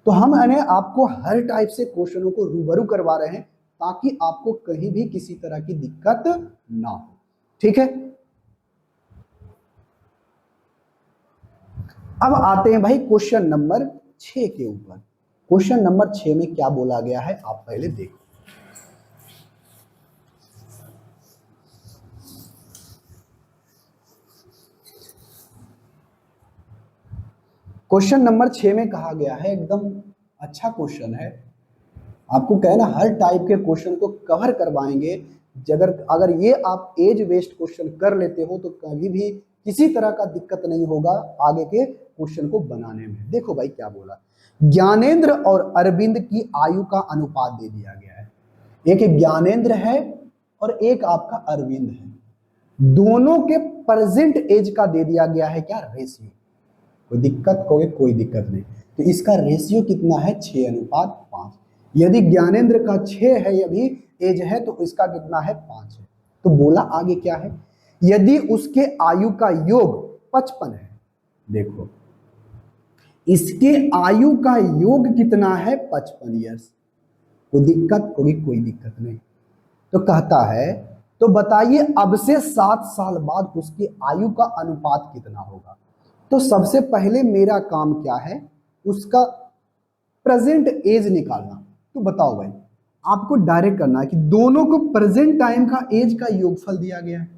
तो हम आपको हर टाइप से क्वेश्चनों को रूबरू करवा रहे हैं ताकि आपको कहीं भी किसी तरह की दिक्कत ना हो। ठीक है, अब आते हैं भाई क्वेश्चन नंबर 6 के ऊपर। क्वेश्चन नंबर 6 में क्या बोला गया है आप पहले देखो। क्वेश्चन नंबर 6 में कहा गया है, एकदम अच्छा क्वेश्चन है। आपको कहना हर टाइप के क्वेश्चन को कवर करवाएंगे। अगर ये आप एज बेस्ड क्वेश्चन कर लेते हो तो कभी भी किसी तरह का दिक्कत नहीं होगा आगे के क्वेश्चन को बनाने में। देखो भाई क्या बोला, ज्ञानेंद्र और अरविंद की आयु का अनुपात दे दिया गया है। एक ज्ञानेंद्र है और एक आपका अरविंद है, दोनों के प्रेजेंट एज का दे दिया गया है क्या, रेशियो। कोई दिक्कत, कोई दिक्कत नहीं। तो इसका रेशियो कितना है, 6:5। यदि ज्ञानेंद्र का 6 है अभी एज है तो इसका कितना है, 5 है। तो बोला आगे क्या है, यदि उसके आयु का योग 55 है, देखो इसके आयु का योग कितना है, 55 ईयर्स। कोई दिक्कत, कोई दिक्कत नहीं। तो कहता है तो बताइए अब से 7 साल बाद उसकी आयु का अनुपात कितना होगा। तो सबसे पहले मेरा काम क्या है, उसका प्रेजेंट एज निकालना। तो बताओ भाई, आपको डायरेक्ट करना है कि दोनों को प्रेजेंट टाइम का एज का योगफल दिया गया है।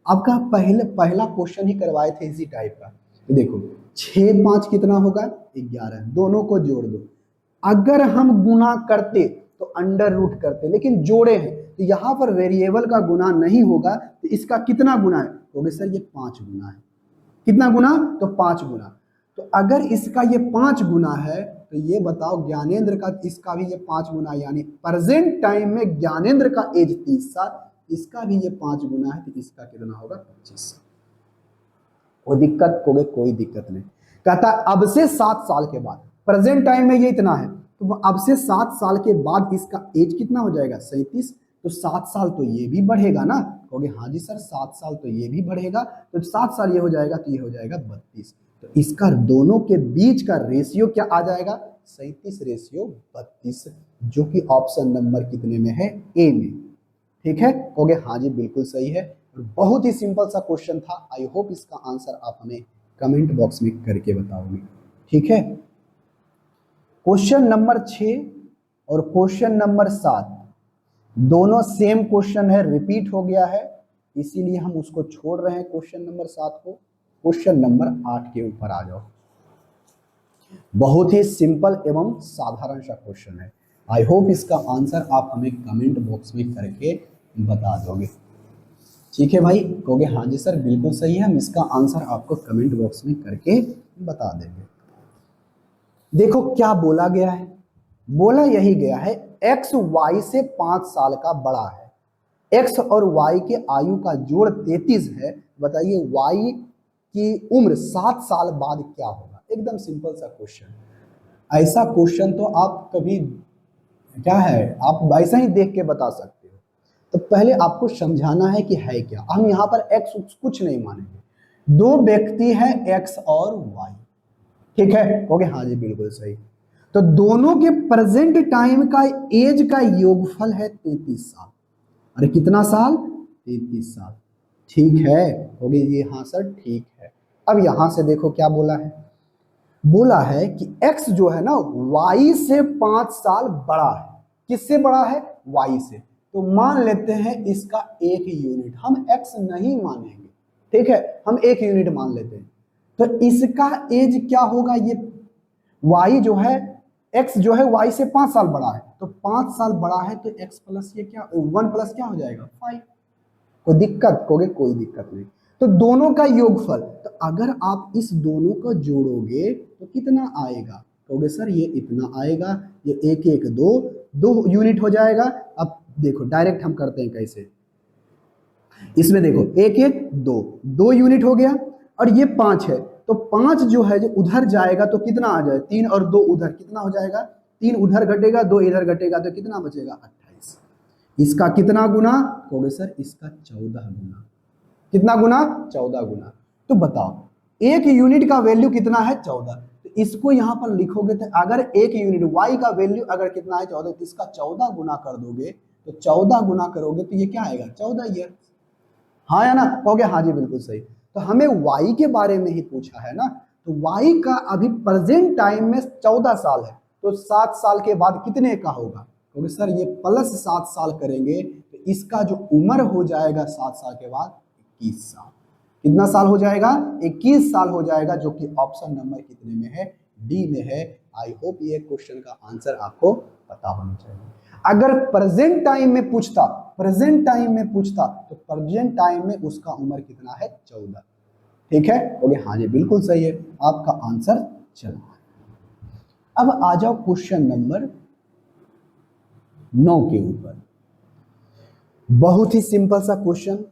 आपका पहला क्वेश्चन ही करवाए थे इसी टाइप का। तो देखो 6 5 कितना होगा, 11, दोनों को जोड़ दो। अगर हम गुना करते तो अंडर रूट करते, लेकिन जोड़े हैं तो यहां पर वेरिएबल का गुना नहीं होगा। तो इसका कितना गुना है, तो सर ये 5 गुना है। कितना गुना, तो 5 गुना। तो अगर इसका ये 5 गुना है तो ये बताओ ज्ञानेंद्र का इसका भी ये 5 गुना, यानी प्रेजेंट टाइम में ज्ञानेंद्र का एज 30 साल, इसका भी ये 5 गुना है, तो इसका कितना होगा, 25 साल। कोई दिक्कत नहीं। कहता है अब से 7 साल के बाद, प्रेजेंट टाइम में ये इतना है, तो अब से 7 साल के बाद इसका एज कितना हो जाएगा, 37। तो 7 साल तो ये भी बढ़ेगा ना, कहोगे हाँ जी सर 7 साल तो ये भी बढ़ेगा, तो 7 साल ये हो जाएगा तो ये हो जाएगा 32। तो इसका दोनों के बीच का रेशियो क्या आ जाएगा, 37:32, जो कि ऑप्शन नंबर कितने में है, ए में। ठीक है, कहोगे हाँ जी बिल्कुल सही है। बहुत ही सिंपल सा क्वेश्चन था। आई होप इसका आंसर आप हमें कमेंट बॉक्स में करके बताओगे। ठीक है, क्वेश्चन नंबर 6 और क्वेश्चन नंबर 7 दोनों सेम क्वेश्चन है, रिपीट हो गया है, इसीलिए हम उसको छोड़ रहे हैं क्वेश्चन नंबर 7 को। क्वेश्चन नंबर 8 के ऊपर आ जाओ। बहुत ही सिंपल एवं साधारण सा क्वेश्चन है। आई होप इसका आंसर आप हमें कमेंट बॉक्स में करके बता दोगे। ठीक है भाई, कहोगे हाँ जी सर बिल्कुल सही है, हम इसका आंसर आपको कमेंट बॉक्स में करके बता देंगे। देखो क्या बोला गया है, बोला यही गया है x y से 5 साल का बड़ा है। x और y के आयु का जोड़ 33 है। बताइए y की उम्र 7 साल बाद क्या होगा। एकदम सिंपल सा क्वेश्चन। ऐसा क्वेश्चन तो आप कभी क्या है, आप ऐसा ही देख के बता सकते हो। तो पहले आपको समझाना है कि है क्या। हम यहाँ पर x कुछ नहीं मानेंगे, दो व्यक्ति हैं x और y। ठीक है, ओके हाँ जी बिल्कुल सही। तो दोनों के प्रेजेंट टाइम का एज का योगफल है 33 साल। अरे कितना साल, 33 साल। ठीक है, हो गई ये, हाँ सर ठीक है। अब यहां से देखो क्या बोला है, बोला है कि x जो है ना y से 5 साल बड़ा है। किससे बड़ा है, y से। तो मान लेते हैं इसका 1 यूनिट, हम x नहीं मानेंगे। ठीक है, हम 1 यूनिट मान लेते हैं। तो इसका एज क्या होगा, ये y जो है एक्स जो है वाई से 5 साल बड़ा है, तो 5 साल बड़ा है तो एक्स प्लस ये क्या 1 प्लस क्या हो जाएगा 5। कोई दिक्कत कहोगे, कोई दिक्कत नहीं। तो दोनों का योगफल, तो अगर आप इस दोनों को जोड़ोगे तो कितना आएगा, कहोगे सर ये इतना आएगा, ये एक एक दो, 2 यूनिट हो जाएगा। अब देखो डायरेक्ट हम करते हैं कैसे, इसमें देखो एक एक दो, 2 यूनिट हो गया, और ये 5 है, तो 5 जो है जो उधर जाएगा तो कितना आ जाए 3 और 2 उधर, कितना हो जाएगा 3 उधर घटेगा 2 इधर घटेगा तो कितना बचेगा 28। इसका कितना गुना, कहोगे सर इसका 14 गुना। कितना गुना 14 गुना। तो बताओ एक यूनिट का वैल्यू कितना है 14, तो इसको यहां पर लिखोगे तो अगर एक यूनिट y का वैल्यू अगर कितना है 14, तो इसका 14 गुना कर दोगे, तो 14 गुना करोगे तो ये क्या आएगा 14 ईयर। हाँ या ना, कहोगे हाँ जी बिल्कुल सही। तो हमें y के बारे में ही पूछा है ना, तो y का अभी प्रेजेंट टाइम में 14 साल है, तो 7 साल के बाद कितने का होगा, क्योंकि सर ये प्लस 7 साल करेंगे तो इसका जो उम्र हो जाएगा 7 साल के बाद 21 साल। कितना साल हो जाएगा 21 साल हो जाएगा, जो कि ऑप्शन नंबर कितने में है, डी में है। आई होप ये क्वेश्चन का आंसर आपको पता होना चाहिए। अगर प्रेजेंट टाइम में पूछता, प्रेजेंट टाइम में पूछता तो प्रेजेंट टाइम में उसका उम्र कितना है 14। ठीक है, बोले हाँ जी बिल्कुल सही है, आपका आंसर चला। अब आ जाओ क्वेश्चन नंबर 9 के ऊपर। बहुत ही सिंपल सा क्वेश्चन,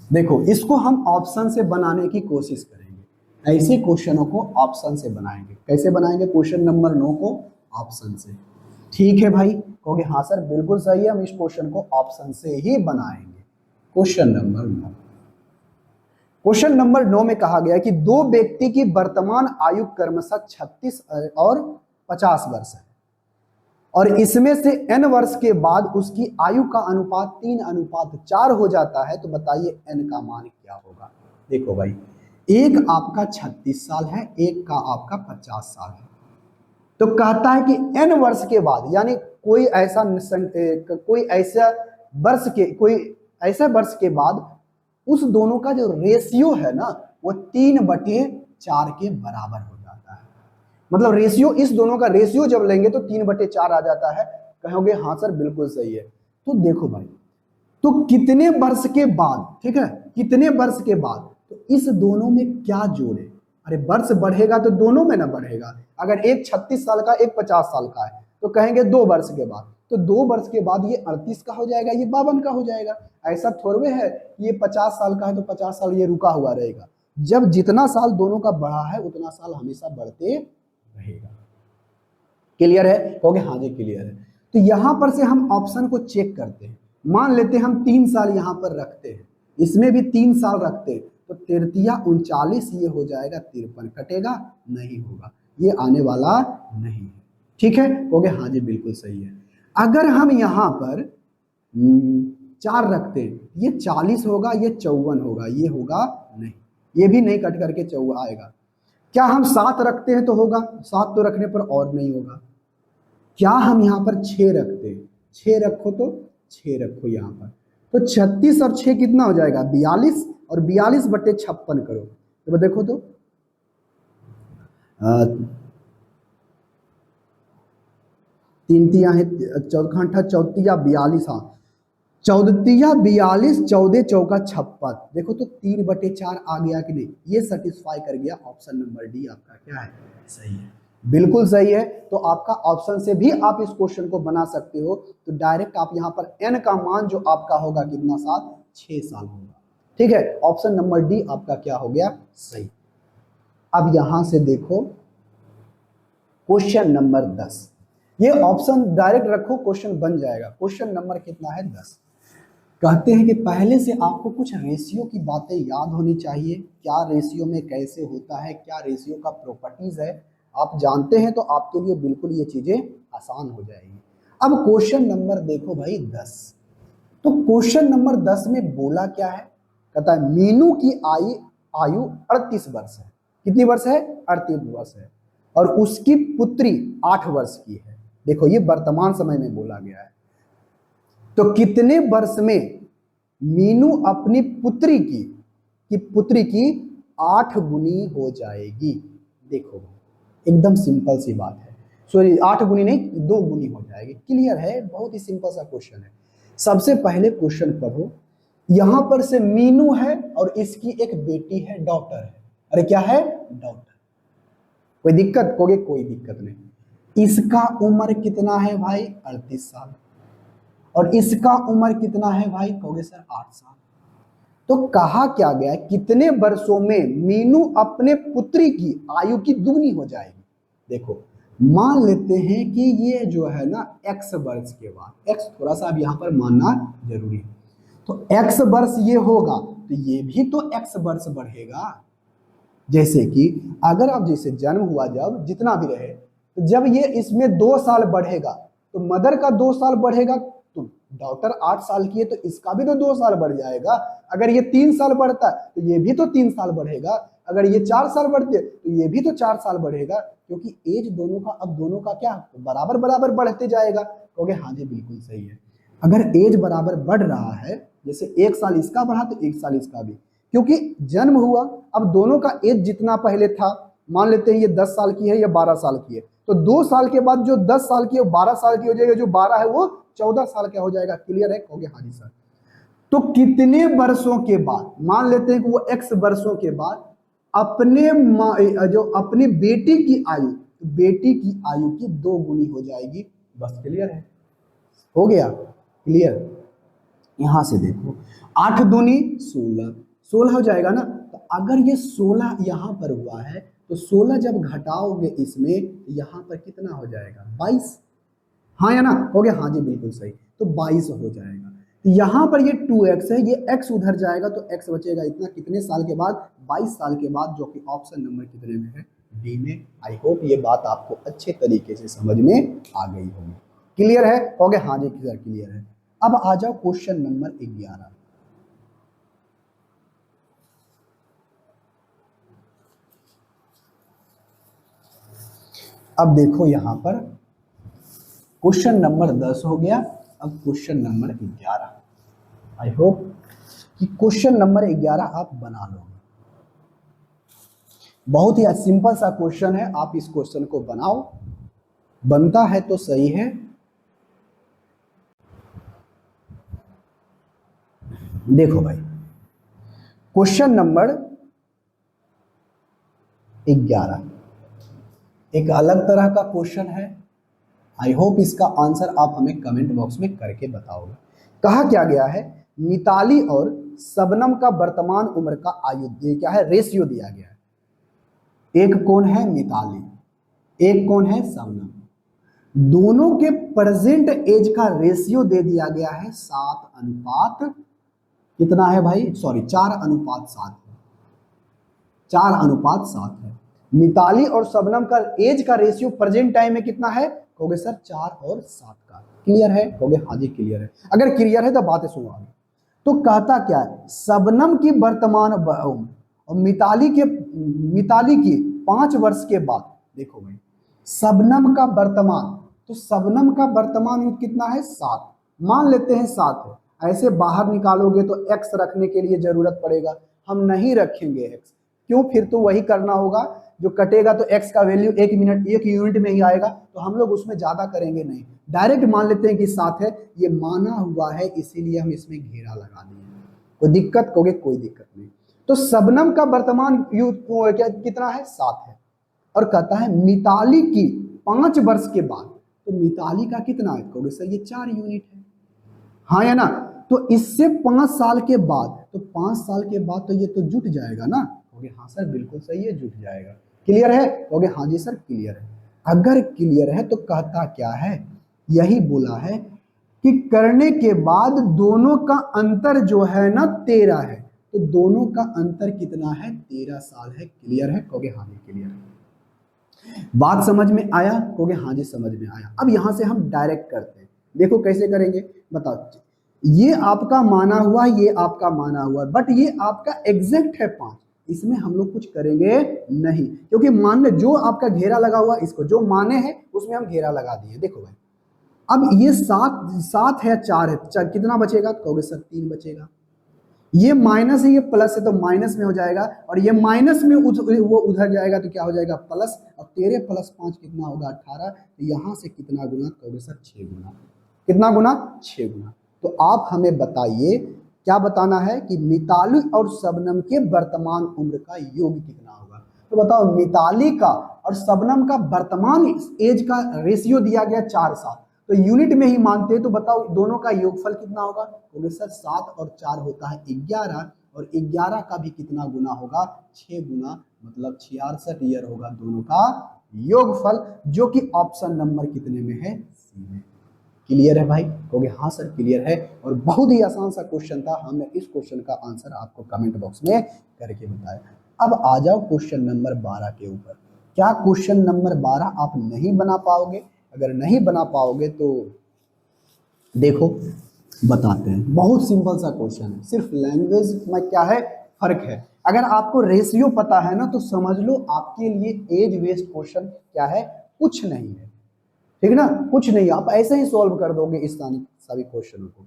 देखो इसको हम ऑप्शन से बनाने की कोशिश करेंगे। ऐसे क्वेश्चनों को ऑप्शन से बनाएंगे। कैसे बनाएंगे क्वेश्चन नंबर 9 को, ऑप्शन से। ठीक है भाई, कहोगे हाँ सर बिल्कुल सही है, हम इस क्वेश्चन को ऑप्शन से ही बनाएंगे। क्वेश्चन नंबर 9, क्वेश्चन नंबर 9 में कहा गया कि दो व्यक्ति की वर्तमान आयु क्रमशः 36 और 50 वर्ष है, और इसमें से n वर्ष के बाद उसकी आयु का अनुपात 3:4 हो जाता है, तो बताइए n का मान क्या होगा। देखो भाई, एक आपका 36 साल है, एक का आपका 50 साल है, तो कहता है कि n वर्ष के बाद, यानी कोई ऐसा वर्ष के बाद उस दोनों का जो रेशियो है ना वो 3/4 के बराबर हो जाता है। मतलब रेशियो, इस दोनों का रेशियो जब लेंगे तो 3/4 आ जाता है। कहोगे हाँ सर बिल्कुल सही है। तो देखो भाई, तो कितने वर्ष के बाद, ठीक है, कितने वर्ष के बाद, तो इस दोनों में क्या जोड़े, अरे वर्ष बढ़ेगा तो दोनों में ना बढ़ेगा। अगर एक 36 साल का एक 50 साल का है तो कहेंगे 2 वर्ष के बाद, तो 2 वर्ष के बाद ये 38 का हो जाएगा, ये 52 का हो जाएगा। ऐसा थोड़े है ये 50 साल का है तो 50 साल ये रुका हुआ रहेगा। जब जितना साल दोनों का बढ़ा है उतना साल हमेशा बढ़ते रहेगा। क्लियर है, कहोगे हाँ जी क्लियर है। तो यहां पर से हम ऑप्शन को चेक करते हैं। मान लेते हैं हम 3 साल यहां पर रखते हैं, इसमें भी 3 साल रखते हैं, तो 3×3 = 39, ये हो जाएगा 53, कटेगा नहीं होगा, ये आने वाला नहीं है। ठीक है, कहोगे हाँ जी बिल्कुल सही है। अगर हम यहां पर 4 रखते हैं, ये 40 होगा, ये 54 होगा, ये होगा नहीं, ये भी नहीं कट करके 54 आएगा। क्या हम 7 रखते हैं तो होगा, 7 तो रखने पर और नहीं होगा। क्या हम यहाँ पर 6 रखते हैं, 6 रखो तो 6 रखो यहाँ पर, तो 36 और 6 कितना हो जाएगा 42, और 42/56 करो तो देखो तो 3 तिया है, 14 चौथिया 42, हाँ 14 42, 14 चौका 56, देखो तो 3/4 आ गया कि नहीं, ये सेटिस्फाई कर गया। ऑप्शन नंबर डी आपका क्या है, सही है, बिल्कुल सही है। तो आपका ऑप्शन से भी आप इस क्वेश्चन को बना सकते हो। तो डायरेक्ट आप यहाँ पर n का मान जो आपका होगा कितना साल, 6 साल होगा। ठीक है, ऑप्शन नंबर डी आपका क्या हो गया, सही। अब यहां से देखो क्वेश्चन नंबर 10, ये ऑप्शन डायरेक्ट रखो, क्वेश्चन बन जाएगा। क्वेश्चन नंबर कितना है 10। कहते हैं कि पहले से आपको कुछ रेशियो की बातें याद होनी चाहिए, क्या रेशियो में कैसे होता है, क्या रेशियो का प्रॉपर्टीज है, आप जानते हैं तो आपके लिए बिल्कुल ये चीजें आसान हो जाएगी। अब क्वेश्चन नंबर देखो भाई 10, तो क्वेश्चन नंबर 10 में बोला क्या है, कहता है मीनू की आयु 38 वर्ष है। कितनी वर्ष है, 38 वर्ष है, और उसकी पुत्री 8 वर्ष की है। देखो ये वर्तमान समय में बोला गया है। तो कितने वर्ष में मीनू अपनी पुत्री की कि पुत्री की 8 गुनी हो जाएगी। देखो एकदम सिंपल सी बात है, सॉरी 8 गुनी नहीं 2 गुनी हो जाएगी। क्लियर है, बहुत ही सिंपल सा क्वेश्चन है। सबसे पहले क्वेश्चन पढ़ो, यहां पर से मीनू है और इसकी एक बेटी है, डॉटर है। अरे क्या है? डॉटर। कोई दिक्कत? कहोगे कोई दिक्कत नहीं। इसका उम्र कितना है भाई? 38 साल। और इसका उम्र कितना है भाई? कहोगे सर 8 साल। तो कहा क्या गया, कितने वर्षों में मीनू अपने पुत्री की आयु की दुगनी हो जाएगी। देखो मान लेते हैं कि ये जो है ना x वर्ष के बाद, x थोड़ा सा अब यहाँ पर मानना जरूरी है, तो x वर्ष ये होगा तो ये भी तो x वर्ष बढ़ेगा। जैसे कि अगर आप जैसे जन्म हुआ जब जितना भी रहे, तो जब ये इसमें 2 साल बढ़ेगा तो मदर का 2 साल बढ़ेगा, तो डॉटर 8 साल की है तो इसका भी तो 2 साल बढ़ जाएगा। अगर ये 3 साल बढ़ता है तो ये भी तो 3 साल बढ़ेगा। अगर ये 4 साल बढ़ते तो ये भी तो 4 साल बढ़ेगा, क्योंकि एज दोनों का अब दोनों का क्या बराबर बराबर बढ़ते जाएगा। कहोगे हाँ जी बिल्कुल सही है। अगर एज बराबर बढ़ रहा है, जैसे 1 साल इसका बढ़ा तो 1 साल इसका भी, क्योंकि जन्म हुआ, अब दोनों का एज जितना पहले था, मान लेते हैं ये 10 साल की है या 12 साल की है, तो 2 साल के बाद जो 10 साल की है 12 साल की हो जाएगी, जो 12 है वो 14 साल का हो जाएगा। क्लियर है? कहोगे हाँ जी सर। तो कितने वर्षों के बाद, मान लेते हैं कि वो x वर्षों के बाद अपने जो अपनी बेटी की आयु, बेटी की आयु की 2 गुनी हो जाएगी। बस क्लियर है, हो गया क्लियर। यहां से देखो 8 दूनी 16, 16 हो जाएगा ना। तो अगर ये 16 यहां पर हुआ है तो 16 जब घटाओगे इसमें तो यहां पर कितना हो जाएगा? 22। हाँ या ना? हो गया हाँ जी बिल्कुल सही, तो 22 हो जाएगा। तो यहां पर ये 2x है, ये x उधर जाएगा तो x बचेगा इतना, कितने साल के बाद? 22 साल के बाद, जो कि ऑप्शन नंबर कितने में है? डी में। आई होप ये बात आपको अच्छे तरीके से समझ में आ गई होगी। क्लियर है? कहोगे हाँ जी सर क्लियर है। अब आ जाओ क्वेश्चन नंबर 11। अब देखो यहां पर क्वेश्चन नंबर 10 हो गया, अब क्वेश्चन नंबर 11। आई होप कि क्वेश्चन नंबर 11 आप बना लोगे। बहुत ही सिंपल सा क्वेश्चन है, आप इस क्वेश्चन को बनाओ, बनता है तो सही है। देखो भाई क्वेश्चन नंबर 11 एक अलग तरह का क्वेश्चन है। आई होप इसका आंसर आप हमें कमेंट बॉक्स में करके बताओगे। कहा क्या गया है, मिताली और शबनम का वर्तमान उम्र का आयु क्या है? रेशियो दिया गया है। एक कौन है? मिताली, एक कौन है? शबनम। दोनों के प्रेजेंट एज का रेशियो दे दिया गया है 7 अनुपात कितना है भाई? सॉरी 4 अनुपात 7 है, 4 अनुपात 7 है। मिताली और शबनम का एज का रेशियो प्रेजेंट टाइम में कितना है? कहोगे सर 4 और 7 का। क्लियर है? कहोगे हाँ जी क्लियर है। अगर क्लियर है तो बातें सुनो आगे। तो कहता क्या है, शबनम की वर्तमान और मिताली की 5 वर्ष के बाद, देखो भाई शबनम का वर्तमान, तो शबनम का वर्तमान युग कितना है? 7। मान लेते हैं 7 है, ऐसे बाहर निकालोगे तो x रखने के लिए जरूरत पड़ेगा, हम नहीं रखेंगे x। क्यों? फिर तो वही करना होगा, जो कटेगा तो x का वैल्यू 1 मिनट 1 यूनिट में ही आएगा, तो हम लोग उसमें ज्यादा करेंगे नहीं, डायरेक्ट मान लेते हैं कि 7 है, ये माना हुआ है इसीलिए हम इसमें घेरा लगा दिए। कोई दिक्कत? कहोगे कोई दिक्कत नहीं। तो शबनम का वर्तमान युग क्या कितना है? 7 है। और कहता है मिताली की 5 वर्ष के बाद, तो मिताली का कितना है? कहोगे सर ये 4 यूनिट है। हाँ या ना? तो इससे 5 साल के बाद, तो 5 साल के बाद तो ये तो जुट जाएगा ना। कहोगे हाँ सर बिल्कुल सही है, जुट जाएगा। क्लियर है? कहोगे हाँ जी सर क्लियर है। अगर क्लियर है तो कहता क्या है, यही बोला है कि करने के बाद दोनों का अंतर जो है ना 13 है, तो दोनों का अंतर कितना है? 13 साल है। क्लियर है? कहोगे हाँ जी क्लियर है। बात समझ में आया? कहोगे हाँ जी समझ में आया। अब यहां से हम डायरेक्ट करते हैं, देखो कैसे करेंगे बताओ। ये आपका माना हुआ, ये आपका माना हुआ, बट ये आपका एग्जैक्ट है 5, इसमें हम लोग कुछ करेंगे नहीं, क्योंकि मान ले जो आपका घेरा लगा हुआ इसको जो माने हैं उसमें हम घेरा लगा दिए। देखो भाई अब ये 7 है 4 है, कितना बचेगा? कहोगे सर 3 बचेगा। ये माइनस है, ये प्लस है, तो माइनस में हो जाएगा, और ये माइनस में वो उधर जाएगा तो क्या हो जाएगा प्लस, और 13 + 5 कितना होगा 18। तो यहाँ से कितना गुना कहोगे सर 6 गुना। कितना गुना 6 गुना। तो आप हमें बताइए क्या बताना है कि मिताली और शबनम के वर्तमान उम्र का योग कितना होगा। तो बताओ मिताली का और शबनम का वर्तमान एज का रेशियो दिया गया 4 साल, तो यूनिट में ही मानते हैं, तो बताओ दोनों का योगफल कितना होगा। बोले सर 7 और 4 होता है 11, और 11 का भी कितना गुना होगा 6 गुना, मतलब 66 ईयर होगा दोनों का योगफल, जो कि ऑप्शन नंबर कितने में है, सी में। क्लियर है भाई, कहोगे हाँ सर क्लियर है। और बहुत ही आसान सा क्वेश्चन था, हमने इस क्वेश्चन का आंसर आपको कमेंट बॉक्स में करके बताया। अब आ जाओ क्वेश्चन नंबर 12 के ऊपर। क्या क्वेश्चन नंबर 12 आप नहीं बना पाओगे? अगर नहीं बना पाओगे तो देखो बताते हैं, बहुत सिंपल सा क्वेश्चन है, सिर्फ लैंग्वेज में क्या है फर्क है। अगर आपको रेशियो पता है ना तो समझ लो आपके लिए एज वेस्ट क्वेश्चन क्या है, कुछ नहीं है, ठीक ना, कुछ नहीं, आप ऐसे ही सॉल्व कर दोगे इस सभी क्वेश्चनों को।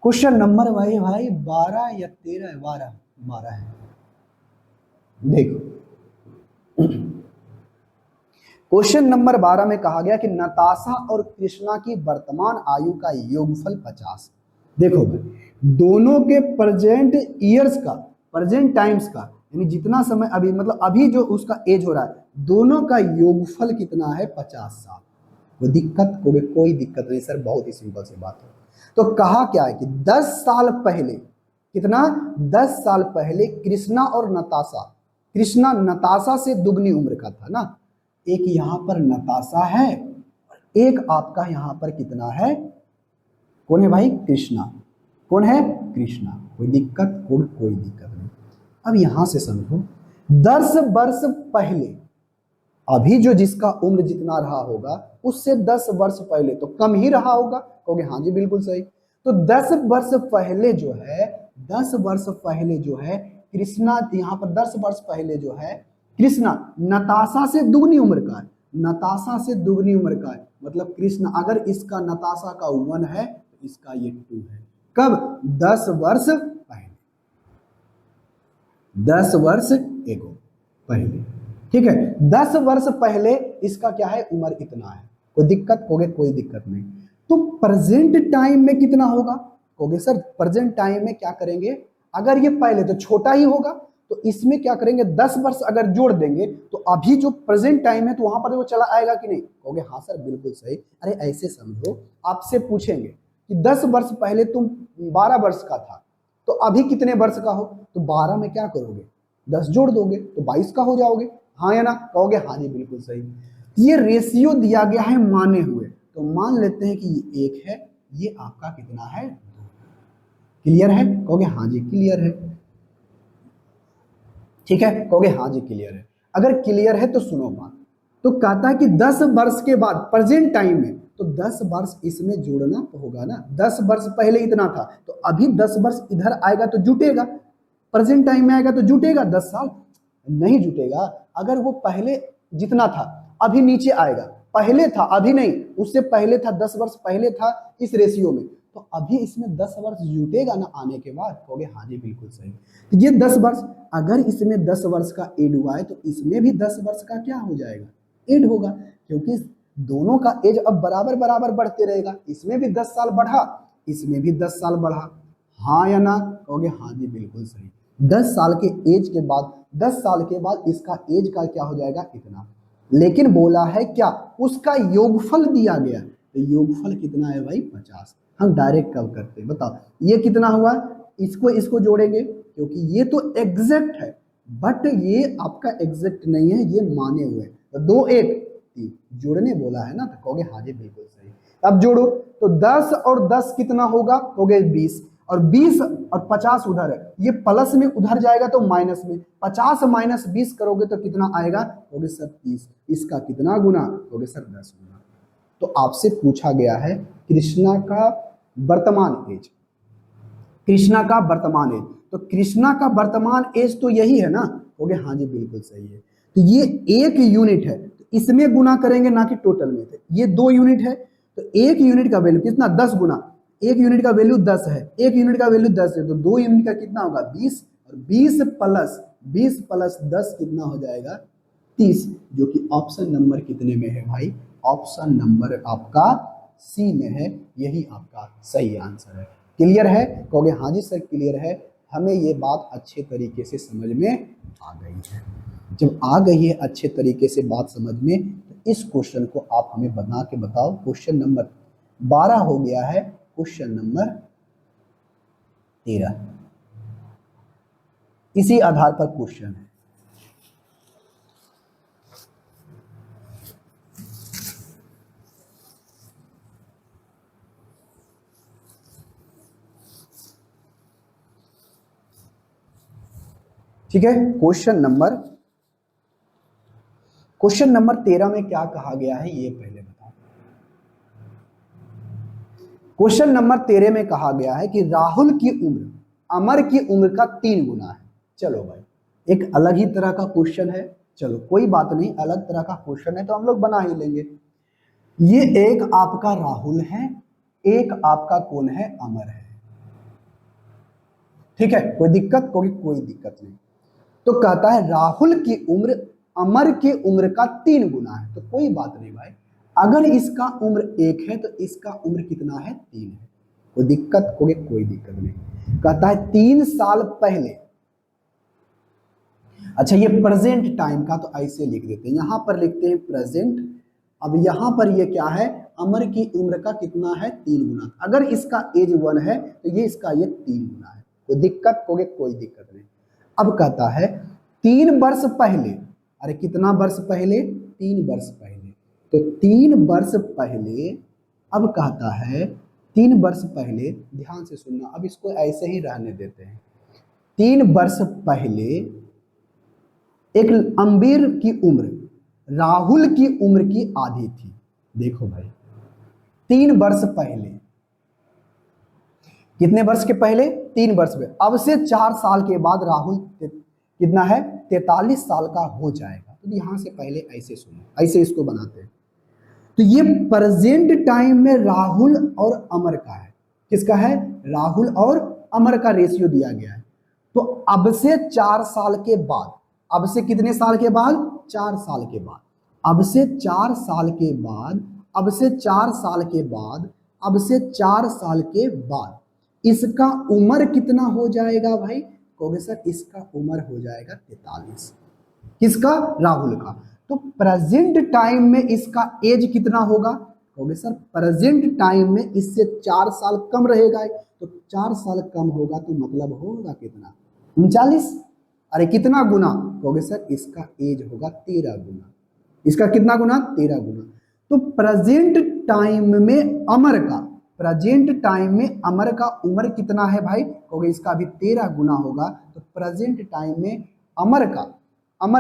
क्वेश्चन नंबर भाई 12 या 13 है, 12 है। देखो क्वेश्चन नंबर 12 में कहा गया कि नताशा और कृष्णा की वर्तमान आयु का योगफल 50। देखो भाई दोनों के प्रेजेंट ईयर्स का, प्रेजेंट टाइम्स का, यानी जितना समय अभी मतलब अभी जो उसका एज हो रहा है, दोनों का योगफल कितना है 50 साल। कोई दिक्कत? कोई दिक्कत नहीं सर, बहुत ही सिंपल सी बात है। तो कहा क्या है कि 10 साल पहले, कितना 10 साल पहले कृष्णा और नताशा, कृष्णा नताशा से दुगनी उम्र का था ना, एक यहां पर नताशा है, एक आपका यहां पर कितना है, कौन है भाई कृष्णा, कौन है कृष्णा। कोई दिक्कत? कोई दिक्कत नहीं। अब यहां से समझो 10 वर्ष पहले, अभी जो जिसका उम्र जितना रहा होगा उससे 10 वर्ष पहले तो कम ही रहा होगा, कहोगे हाँ जी बिल्कुल सही। तो 10 वर्ष पहले जो है, 10 वर्ष पहले जो है कृष्णा, यहाँ पर 10 वर्ष पहले जो है कृष्णा नताशा से दुगनी उम्र का है, नताशा से दुगनी उम्र का है, मतलब कृष्ण अगर इसका नताशा का 1 है तो इसका ये 2 है। कब? 10 वर्ष पहले, 10 वर्ष एगो पहले, ठीक है, 10 वर्ष पहले इसका क्या है उम्र इतना है। कोई दिक्कत? कहोगे कोई दिक्कत नहीं। तो प्रेजेंट टाइम में कितना होगा? कहोगे सर प्रेजेंट टाइम में क्या करेंगे, अगर ये पहले तो छोटा ही होगा, तो इसमें क्या करेंगे 10 वर्ष अगर जोड़ देंगे तो अभी जो प्रेजेंट टाइम है तो वहां पर वो चला आएगा कि नहीं? कहोगे हाँ सर बिल्कुल सही। अरे ऐसे समझो, आपसे पूछेंगे कि 10 वर्ष पहले तुम 12 वर्ष का था, तो अभी कितने वर्ष का हो? तो 12 में क्या करोगे 10 जोड़ दोगे तो 22 का हो जाओगे, हाँ या ना? कहोगे हाँ जी बिल्कुल सही। ये रेशियो दिया गया है माने हुए, तो मान लेते हैं कि ये 1 है, ये आपका कितना है 2। क्लियर है? कहोगे हाँ जी क्लियर है, ठीक है, कहोगे हाँ जी क्लियर है। अगर क्लियर है तो सुनो बात, तो कहता है कि 10 वर्ष के बाद प्रेजेंट टाइम में, तो 10 वर्ष इसमें जोड़ना तो होगा ना, 10 वर्ष पहले इतना था तो अभी 10 वर्ष इधर आएगा तो जुटेगा, प्रेजेंट टाइम में आएगा तो जुटेगा, 10 साल नहीं जुटेगा। अगर वो पहले जितना था अभी नीचे आएगा, पहले था अभी नहीं, उससे पहले था 10 वर्ष पहले था इस रेशियो में, तो अभी इसमें 10 वर्ष जुटेगा ना आने के बाद? कहोगे हाँ जी बिल्कुल सही। तो ये 10 वर्ष, अगर इसमें 10 वर्ष का एड हुआ है तो इसमें भी 10 वर्ष का क्या हो जाएगा एड होगा, क्योंकि दोनों का एज अब बराबर बराबर बढ़ते रहेगा, इसमें भी 10 साल बढ़ा, इसमें भी 10 साल बढ़ा, हाँ या ना? कहोगे हाँ जी बिल्कुल सही। 10 साल के एज के बाद, 10 साल के बाद इसका एज का क्या हो जाएगा इतना, लेकिन बोला है क्या उसका योगफल दिया गया, तो योगफल कितना है भाई 50। हम डायरेक्ट कब करते हैं बताओ, ये कितना हुआ, इसको जोड़ेंगे क्योंकि ये तो एग्जैक्ट है, बट ये आपका एग्जैक्ट नहीं है, ये माने हुए, तो 2 1 3 जोड़ने बोला है ना, तो कहोगे हाँ जी बिल्कुल सही। अब जोड़ो तो 10 और 10 कितना होगा, कहोगे 20, और 20 और 50 उधर है, ये प्लस में उधर जाएगा तो माइनस में, 50 माइनस 20 करोगे तो कितना आएगा, कहोगे सर 30, इसका कितना गुना, कहोगे सर 10 गुना। तो आपसे पूछा गया है कृष्णा का वर्तमान एज, कृष्णा का वर्तमान एज, तो कृष्णा का वर्तमान एज तो यही है ना, कहोगे हाँ जी बिल्कुल सही है। तो ये 1 यूनिट है, तो इसमें गुना करेंगे ना कि टोटल में, तो ये 2 यूनिट है, तो 1 यूनिट का वैल्यू कितना 10 गुना, एक यूनिट का वैल्यू 10 है, एक यूनिट का वैल्यू 10 है, तो 2 यूनिट का कितना होगा 20, और 20 प्लस 10 कितना हो जाएगा 30, जो कि ऑप्शन नंबर कितने में है भाई, ऑप्शन नंबर आपका सी में है। यही आपका सही आंसर है। क्लियर है? कहोगे हाँ जी सर क्लियर है, हमें ये बात अच्छे तरीके से समझ में आ गई है। जब आ गई है अच्छे तरीके से बात समझ में, तो इस क्वेश्चन को आप हमें बना के बताओ। क्वेश्चन नंबर 12 हो गया है, क्वेश्चन नंबर 13 इसी आधार पर क्वेश्चन है। ठीक है, क्वेश्चन नंबर 13 में क्या कहा गया है ये पहले बताओ। क्वेश्चन नंबर 13 में कहा गया है कि राहुल की उम्र अमर की उम्र का 3 गुना है। चलो भाई, एक अलग ही तरह का क्वेश्चन है, चलो कोई बात नहीं, अलग तरह का क्वेश्चन है तो हम लोग बना ही लेंगे। ये एक आपका राहुल है, एक आपका कौन है, अमर है। ठीक है, कोई दिक्कत? कोई दिक्कत नहीं। तो कहता है राहुल की उम्र अमर की उम्र का 3 गुना है, तो कोई बात नहीं भाई, अगर इसका उम्र 1 है तो इसका उम्र कितना है 3 है। कोई दिक्कत? कोई दिक्कत नहीं। कहता है 3 साल पहले, अच्छा ये प्रेजेंट टाइम का तो ऐसे लिख देते हैं, यहां पर लिखते हैं प्रेजेंट। अब यहां पर ये क्या है, अमर की उम्र का कितना है 3 गुना। अगर इसका एज 1 है तो ये इसका ये 3 गुना है। कोई दिक्कत? कोई दिक्कत नहीं। अब कहता है 3 वर्ष पहले, अरे कितना वर्ष पहले, 3 वर्ष पहले, तो 3 वर्ष पहले, अब कहता है 3 वर्ष पहले, ध्यान से सुनना, अब इसको ऐसे ही रहने देते हैं। 3 वर्ष पहले एक अम्बेर की उम्र राहुल की उम्र की आधी थी। देखो भाई, 3 वर्ष पहले, कितने वर्ष के पहले, 3 वर्ष पहले, अब से 4 साल के बाद राहुल कितना है 43 साल का हो जाएगा। तो यहां से पहले ऐसे सुनो, ऐसे इसको बनाते हैं। तो ये प्रेजेंट टाइम में राहुल और अमर का है, किसका है, राहुल और अमर का रेशियो दिया गया है। तो अब से 4 साल के बाद, अब से कितने साल के बाद, 4 साल के बाद, अब से 4 साल के बाद, अब से 4 साल के बाद, अब से 4 साल के बाद इसका उम्र कितना हो जाएगा भाई, कहोगे सर इसका उम्र हो जाएगा 43। किसका, राहुल का। तो प्रेजेंट टाइम में इसका एज कितना होगा, कहोगे सर प्रेजेंट टाइम में इससे 4 साल कम रहेगा, तो 4 साल कम होगा तो मतलब होगा कितना 39। अरे कितना गुना, कहोगे सर इसका एज होगा 13 गुना। इसका कितना गुना, 13 गुना। तो प्रेजेंट टाइम में अमर का, प्रेजेंट टाइम में अमर का उम्र कितना है भाई, कहोगे इसका भी 13 गुना होगा। तो प्रेजेंट टाइम में अमर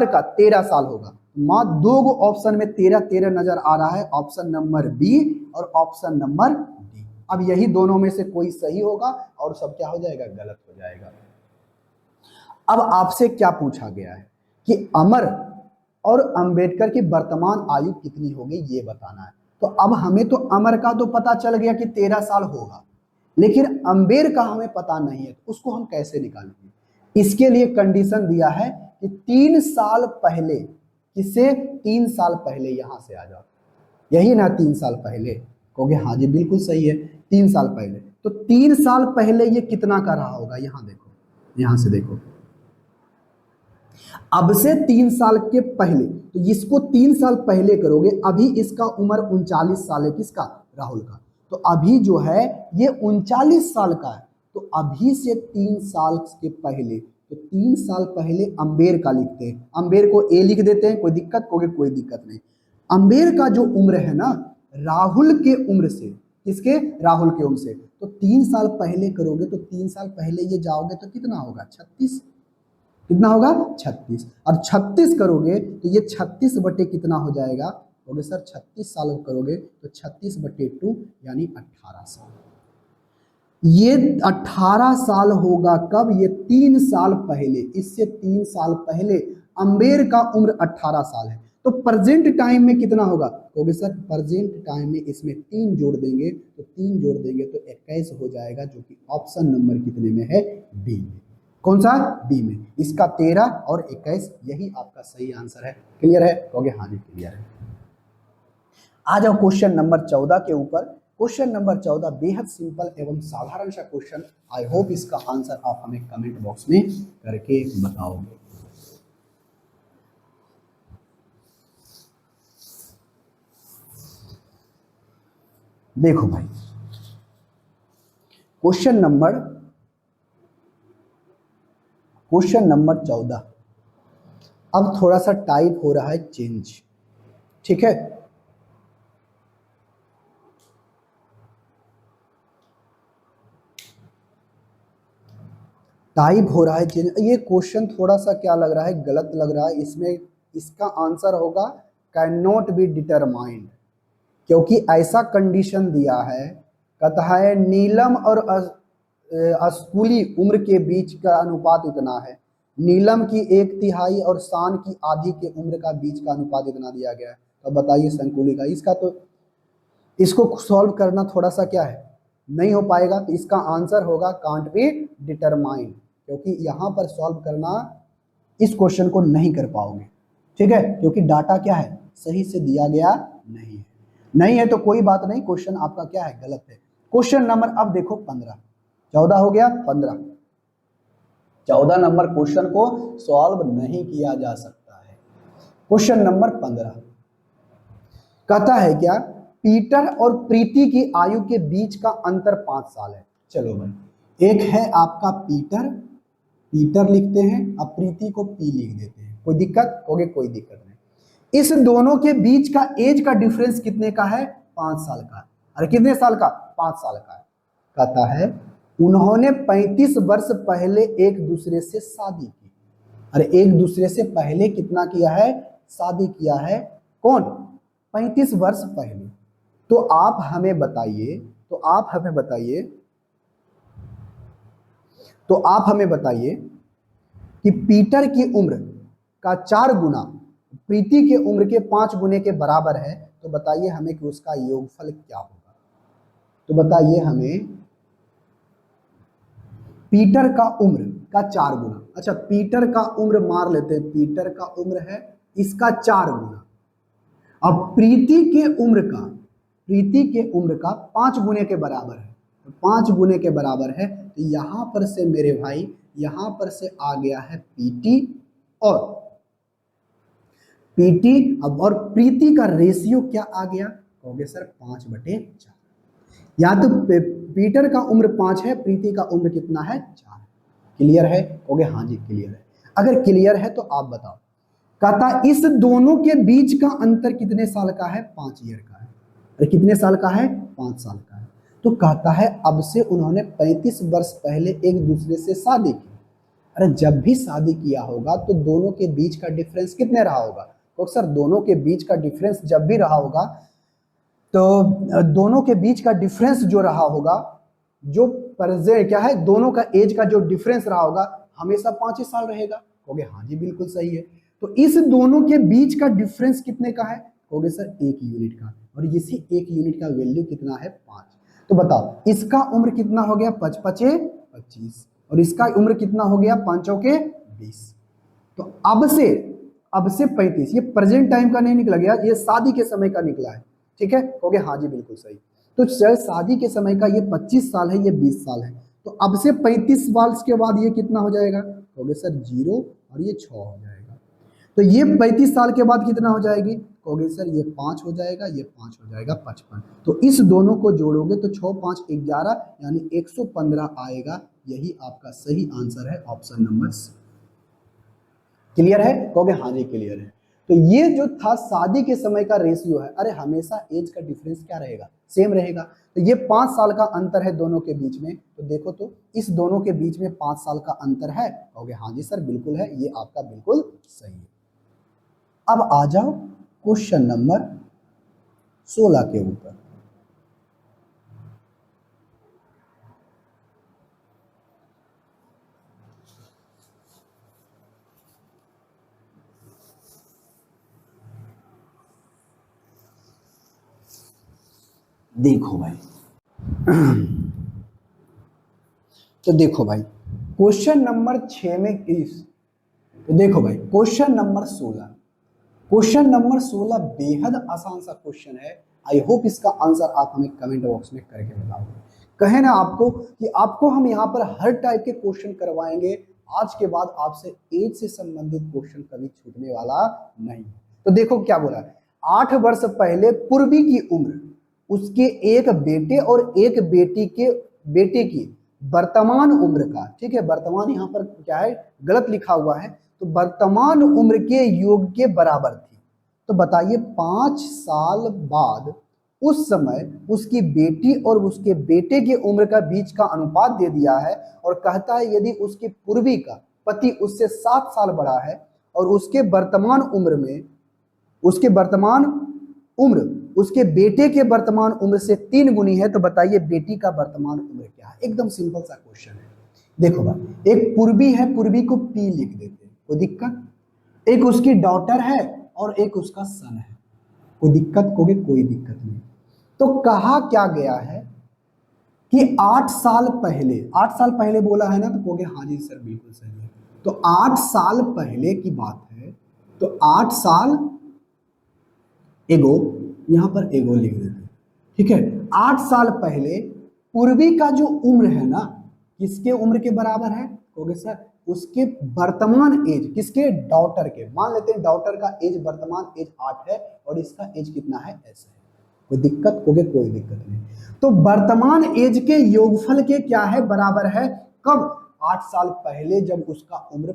का 13 साल होगा। मात्र 2 ऑप्शन में 13 नजर आ रहा है, ऑप्शन नंबर बी और ऑप्शन नंबर डी। अब यही दोनों में से कोई सही होगा और सब क्या हो जाएगा, गलत हो जाएगा। अब आपसे क्या पूछा गया है कि अमर और अंबेडकर की वर्तमान आयु कितनी होगी ये बताना है। तो अब हमें तो अमर का तो पता चल गया कि 13 साल होगा, लेकिन अंबेडकर का हमें पता नहीं है, तो उसको हम कैसे निकालेंगे। इसके लिए कंडीशन दिया है कि 3 साल पहले, किससे, 3 साल पहले, यहां से आ जाओ, यही ना 3 साल पहले, कहोगे हाँ जी बिल्कुल सही है 3 साल पहले। तो 3 साल पहले ये कितना का रहा होगा, यहां देखो, यहां से देखो, अब से 3 साल के पहले, तो इसको 3 साल पहले करोगे, अभी इसका उम्र 39 साल है, किसका, राहुल का। तो अभी जो है ये 39 साल का है, तो अभी से 3 साल के पहले, तो 3 साल पहले अंबेडकर का लिखते हैं, अंबेडकर को ए लिख देते हैं। कोई दिक्कत, कोई दिक्कत नहीं। अंबेडकर का जो उम्र है ना राहुल के उम्र से, किसके, राहुल के उम्र से, तो 3 साल पहले करोगे, तो 3 साल पहले ये जाओगे तो कितना होगा 36, कितना होगा 36, और 36 करोगे तो ये 36 बटे कितना हो जाएगा, कहोगे सर 36 साल करोगे तो 36 बटे 2 यानी 18 साल। ये 18 साल होगा कब, ये 3 साल पहले, इससे 3 साल पहले अंबेडकर का उम्र 18 साल है, तो प्रेजेंट टाइम में कितना होगा, कहोगे सर प्रेजेंट टाइम में इसमें 3 जोड़ देंगे, तो 3 जोड़ देंगे तो 21 हो जाएगा, जो कि ऑप्शन नंबर कितने में है, बी में। कौन सा, बी में। इसका 13 और 21 यही आपका सही आंसर है। क्लियर है, कहोगे हाँ जी क्लियर है। आ जाओ क्वेश्चन नंबर 14 के ऊपर। क्वेश्चन नंबर 14 बेहद सिंपल एवं साधारण सा क्वेश्चन। आई होप इसका आंसर आप हमें कमेंट बॉक्स में करके बताओगे। देखो भाई, क्वेश्चन नंबर 14। अब थोड़ा सा टाइप हो रहा है चेंज, ठीक है। टाइप हो रहा है चेंज। ये क्वेश्चन थोड़ा सा क्या लग रहा है, गलत लग रहा है। इसमें इसका आंसर होगा कैन नॉट बी डिटरमाइंड, क्योंकि ऐसा कंडीशन दिया है, कहता है नीलम और अस्कुली उम्र के बीच का अनुपात इतना है। नीलम की 1/3 और शान की आधी के उम्र का बीच का अनुपात इतना दिया गया है। तो बताइए संकुली का, इसका तो इसको सॉल्व करना थोड़ा सा क्या है, नहीं हो पाएगा। तो इसका आंसर होगा कांट बी डिटरमाइंड, क्योंकि यहां पर सॉल्व करना इस क्वेश्चन को नहीं कर पाओगे, ठीक है, क्योंकि डाटा क्या है, सही से दिया गया नहीं है। नहीं है तो कोई बात नहीं, क्वेश्चन आपका क्या है, गलत है। क्वेश्चन नंबर अब देखो 15, 14 हो गया, 15, 14 नंबर क्वेश्चन को सॉल्व नहीं किया जा सकता है। क्वेश्चन नंबर 15 कहता है क्या, पीटर और प्रीति की आयु के बीच का अंतर 5 साल है। चलो भाई, एक है आपका पीटर, पीटर लिखते हैं, अब प्रीति को पी लिख देते हैं। कोई दिक्कत, कहोगे कोई दिक्कत नहीं। इस दोनों के बीच का एज का डिफरेंस कितने का है, 5 साल का। अरे कितने साल का, 5 साल का है। कहता है उन्होंने 35 वर्ष पहले एक दूसरे से शादी की। अरे एक दूसरे से पहले कितना किया है, शादी किया है। कौन, 35 वर्ष पहले। तो आप हमें बताइए, तो आप हमें बताइए कि पीटर की उम्र का 4 गुना प्रीति के उम्र के 5 गुने के बराबर है। तो बताइए हमें कि उसका योगफल क्या होगा। तो बताइए हमें, पीटर का उम्र का 4 गुना, अच्छा पीटर का उम्र मार लेते हैं, पीटर का उम्र है इसका 4 गुना। अब प्रीति के उम्र का 5 गुने के बराबर है, तो 5 गुने के बराबर है। तो यहां पर से मेरे भाई, यहां पर से आ गया है पीटी और पीटी। अब और प्रीति का रेशियो क्या आ गया, कहोगे सर 5/4। या तो पीटर का उम्र 5 है, प्रीति का उम्र कितना है, 4। क्लियर है, कहोगे हाँ जी क्लियर है। अगर क्लियर है तो आप बताओ। कहता इस दोनों के बीच का अंतर कितने साल का है, 5 ईयर का है। अरे कितने साल का है, 5 साल का है। तो कहता है अब से उन्होंने 35 वर्ष पहले एक दूसरे से शादी की। अरे जब भी शादी किया होगा तो दोनों के बीच का डिफरेंस कितने रहा होगा, तो सर दोनों के बीच का डिफरेंस जब भी रहा होगा, तो दोनों के बीच का डिफरेंस जो रहा होगा, जो प्रेजेंट क्या है, दोनों का एज का जो डिफरेंस रहा होगा, हमेशा 5 ही साल रहेगा। कहोगे हाँ जी बिल्कुल सही है। तो इस दोनों के बीच का डिफरेंस कितने का है, कहोगे सर 1 यूनिट का, और इसी 1 यूनिट का वैल्यू कितना है, 5। तो बताओ इसका उम्र कितना हो गया, 5×5 = 25, और इसका उम्र कितना हो गया, 5 के 20। तो अब से 35, ये प्रेजेंट टाइम का नहीं निकला गया, ये शादी के समय का निकला है, ठीक है, कहोगे हाँ जी बिल्कुल सही। तो शादी के समय का ये 25 साल है, ये 20 साल है। तो अब से 35 वर्ष के बाद ये कितना हो जाएगा, कहोगे सर 0 और ये 6 हो जाएगा। तो ये 35 साल के बाद कितना हो जाएगी, कहोगे सर ये 5 हो जाएगा, ये 5 हो जाएगा, 55। तो इस दोनों को जोड़ोगे तो 6 5 11 यानी 115 आएगा। यही आपका सही आंसर है, ऑप्शन नंबर सी। क्लियर है, कहोगे हाँ जी क्लियर है। तो ये जो था शादी के समय का रेशियो है, अरे हमेशा एज का डिफरेंस क्या रहेगा, सेम रहेगा। तो ये 5 साल का अंतर है दोनों के बीच में। तो देखो तो इस दोनों के बीच में 5 साल का अंतर है, कहोगे हाँ जी सर बिल्कुल है, ये आपका बिल्कुल सही है। अब आ जाओ क्वेश्चन नंबर 16 के ऊपर। देखो भाई तो देखो भाई क्वेश्चन नंबर 6 में इस, तो देखो भाई क्वेश्चन नंबर 16, क्वेश्चन नंबर 16 बेहद आसान सा क्वेश्चन है। आई होप इसका आंसर आप हमें कमेंट बॉक्स में करके बताओगे। कहे ना आपको कि आपको हम यहाँ पर हर टाइप के क्वेश्चन करवाएंगे। आज के बाद आपसे एज से संबंधित क्वेश्चन कभी छूटने वाला नहीं। तो देखो क्या बोला है, 8 वर्ष पहले पूर्वी की उम्र उसके एक बेटे और एक बेटे की वर्तमान उम्र का, ठीक है, वर्तमान यहाँ पर क्या है गलत लिखा हुआ है, तो वर्तमान उम्र के योग के बराबर थी। तो बताइए 5 साल बाद उस समय उसकी बेटी और उसके बेटे की उम्र का बीच का अनुपात दे दिया है और कहता है यदि उसकी पूर्वी का पति उससे 7 साल बड़ा है और उसके वर्तमान उम्र उसके बेटे के वर्तमान उम्र से 3 गुनी है, तो बताइए बेटी का वर्तमान उम्र क्या है। एकदम सिंपल सा क्वेश्चन है। देखो भाई एक पूर्वी है, पूर्वी को पी लिख देते हैं, कोई दिक्कत। एक उसकी डॉटर है और एक उसका सन है, कोई दिक्कत कोई दिक्कत नहीं। तो कहा क्या गया है कि 8 साल पहले बोला है ना, तो कहोगे हाँ जी सर बिल्कुल सही है। तो 8 साल पहले की बात है, तो 8 साल एगो, यहां पर एगो लिख देते हैं, ठीक है। 8 साल पहले पूर्वी का जो उम्र है ना, किसके उम्र के बराबर है, कहोगे सर उसके वर्तमान एज, किसके, डॉटर के। मान लेते हैं डॉटर का एज, वर्तमान एज 8 है और इसका एज कितना है, ऐसा है, कोई दिक्कत, कहोगे कोई दिक्कत नहीं। तो वर्तमान एज के योगफल के क्या है, बराबर है, कब, 8 साल पहले जब उसका उम्र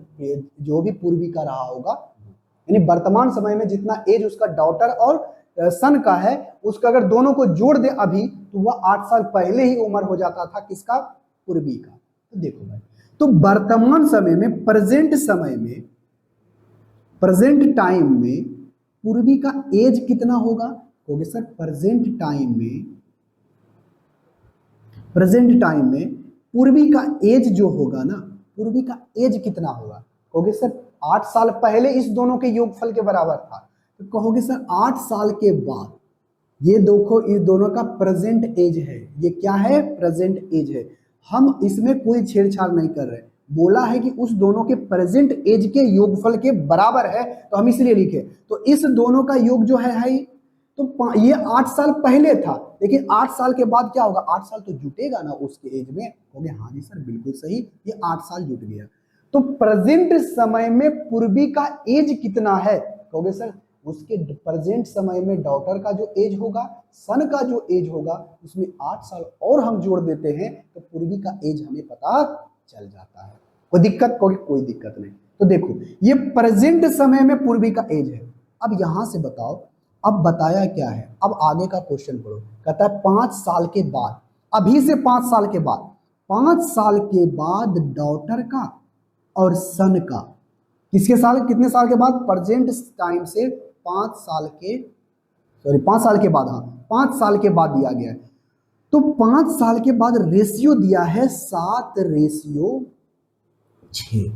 जो भी पूर्वी का रहा होगा, यानी वर्तमान समय में जितना एज उसका डॉटर और सन का है, उसका अगर दोनों को जोड़ दे अभी, तो वह 8 साल पहले ही उम्र हो जाता था किसका, पूर्वी का। तो देखो भाई, तो वर्तमान समय में, प्रेजेंट टाइम में पूर्वी का एज कितना होगा, कहोगे सर प्रेजेंट टाइम में पूर्वी का एज जो होगा ना, पूर्वी का एज कितना होगा, कहोगे सर 8 साल पहले इस दोनों के योगफल के बराबर था। तो कहोगे सर 8 साल के बाद, ये देखो इस दोनों का प्रेजेंट एज है, ये क्या है, प्रेजेंट एज है। हम इसमें कोई छेड़छाड़ नहीं कर रहे, बोला है कि उस दोनों के प्रेजेंट एज के योगफल के बराबर है, तो हम इसलिए लिखे। तो इस दोनों का योग जो है तो ये 8 साल पहले था, लेकिन 8 साल के बाद क्या होगा, 8 साल तो जुटेगा ना उसके एज में, कहोगे हाँ जी सर बिल्कुल सही, ये 8 साल जुट गया। तो प्रेजेंट समय में पूर्वी का एज कितना है, कहोगे सर उसके प्रेजेंट समय में डॉटर का जो एज होगा, सन का जो एज होगा, उसमें 8 साल और हम जोड़ देते हैं, तो पूर्वी का एज हमें पता चल जाता है। कोई दिक्कत, कोई दिक्कत नहीं। तो देखो ये प्रेजेंट समय में पूर्वी का एज है। अब यहां से बताओ, अब बताया क्या है, अब आगे का क्वेश्चन पढ़ो। कहता है 5 साल के बाद, अभी से 5 साल के बाद, 5 साल के बाद डॉटर का और सन का, किसके साल, कितने साल के बाद, प्रेजेंट टाइम से 5 साल के, सॉरी 5 साल के बाद, हाँ 5 साल के बाद दिया गया है। तो 5 साल के बाद रेशियो दिया है 7:6,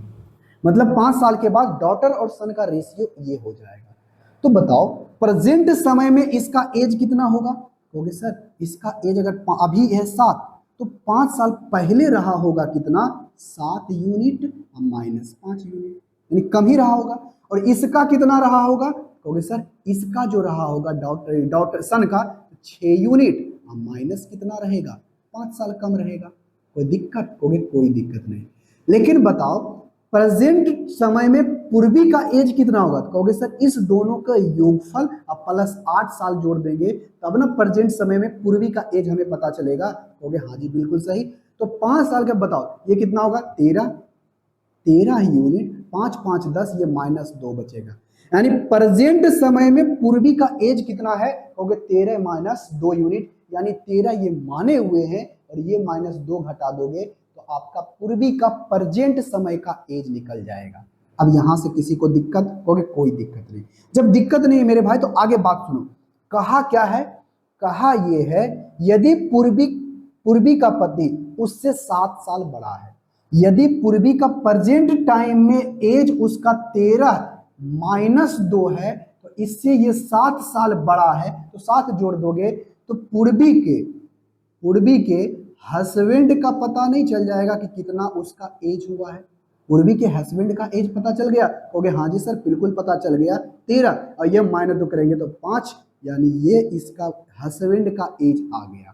मतलब 5 साल के बाद डॉटर और सन का रेशियो ये हो जाएगा। तो बताओ प्रेजेंट समय में इसका एज कितना होगा, कहोगे सर इसका एज अगर अभी है 7, तो 5 साल पहले रहा होगा कितना, 7 यूनिट -5 यूनिट, यानी कम ही रहा होगा। और इसका कितना रहा होगा, कहोगे सर इसका जो रहा होगा डॉटर सन का 6 यूनिट, माइनस कितना रहेगा, 5 साल कम रहेगा। कोई दिक्कत, कहोगे कोई दिक्कत नहीं। लेकिन बताओ प्रेजेंट समय में पूर्वी का एज कितना होगा, तो कहोगे सर इस दोनों का योगफल अब प्लस 8 साल जोड़ देंगे, तब ना प्रेजेंट समय में पूर्वी का एज हमें पता चलेगा, कहोगे हाँ जी बिल्कुल सही। तो 5 साल का बताओ ये कितना होगा, 13 यूनिट, 5 5 10, ये -2 बचेगा। यानी प्रेजेंट समय में पूर्वी का एज कितना है, कहोगे 13 - 2 यूनिट, यानी 13 ये माने हुए हैं और ये -2 घटा दोगे तो आपका पूर्वी का प्रेजेंट समय का एज निकल जाएगा। अब यहां से किसी को दिक्कत, कहोगे कोई दिक्कत नहीं। जब दिक्कत नहीं है मेरे भाई, तो आगे बात सुनो। कहा क्या है, कहा ये है यदि पूर्वी का पति उससे 7 साल बड़ा है, यदि पूर्वी का प्रेजेंट टाइम में एज उसका 13 - 2 है, तो इससे ये 7 साल बड़ा है, तो 7 जोड़ दोगे तो पूर्वी के हस्बैंड का पता नहीं चल जाएगा कि कितना उसका एज हुआ है? पूर्वी के हस्बैंड का एज पता चल गया? कहोगे हाँ जी सर बिल्कुल पता चल गया, 13, और ये माइनस 2 करेंगे तो 5, यानी ये इसका हस्बैंड का एज आ गया।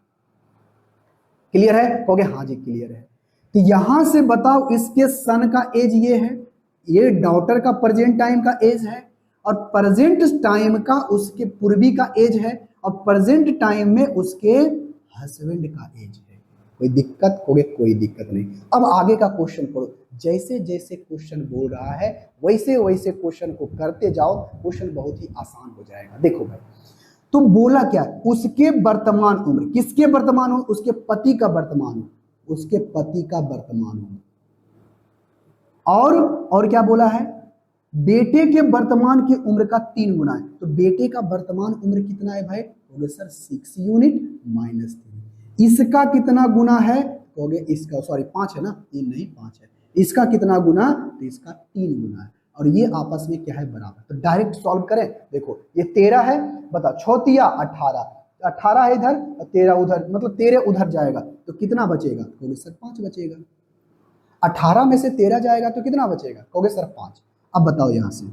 क्लियर है? कहोगे हाँ जी क्लियर है। तो यहां से बताओ इसके सन का एज ये है, ये डॉटर का प्रेजेंट टाइम का एज है, और प्रेजेंट टाइम का उसके पूर्वी का एज है, और प्रेजेंट टाइम में उसके हस्बैंड का एज है। कोई दिक्कत? कहोगे कोई दिक्कत नहीं। अब आगे का क्वेश्चन पढ़ो, जैसे जैसे क्वेश्चन बोल रहा है वैसे वैसे क्वेश्चन को करते जाओ, क्वेश्चन बहुत ही आसान हो जाएगा। देखो भाई, तो बोला क्या? उसके वर्तमान उम्र, किसके वर्तमान उम्र? उसके पति का वर्तमान उम्र, उसके पति का वर्तमान उम्र, और क्या बोला है? बेटे के वर्तमान की उम्र का 3 गुना है। तो बेटे का वर्तमान उम्र कितना है भाई? कहोगे सर 6 यूनिट माइनस 3। इसका कितना गुना है? कहोगे इसका, सॉरी 5 है ना, 3 नहीं 5 है। इसका कितना गुना? तो इसका 3 गुना है, और ये आपस में क्या है? बराबर। तो डायरेक्ट सॉल्व करें। देखो ये 13 है, बता 6 या 18, 18 है इधर और 13 उधर, मतलब 13 उधर जाएगा तो कितना बचेगा? कहोगे सर 5 बचेगा। 18 में से 13 जाएगा तो कितना बचेगा? कहोगे सर 5। अब बताओ यहां से,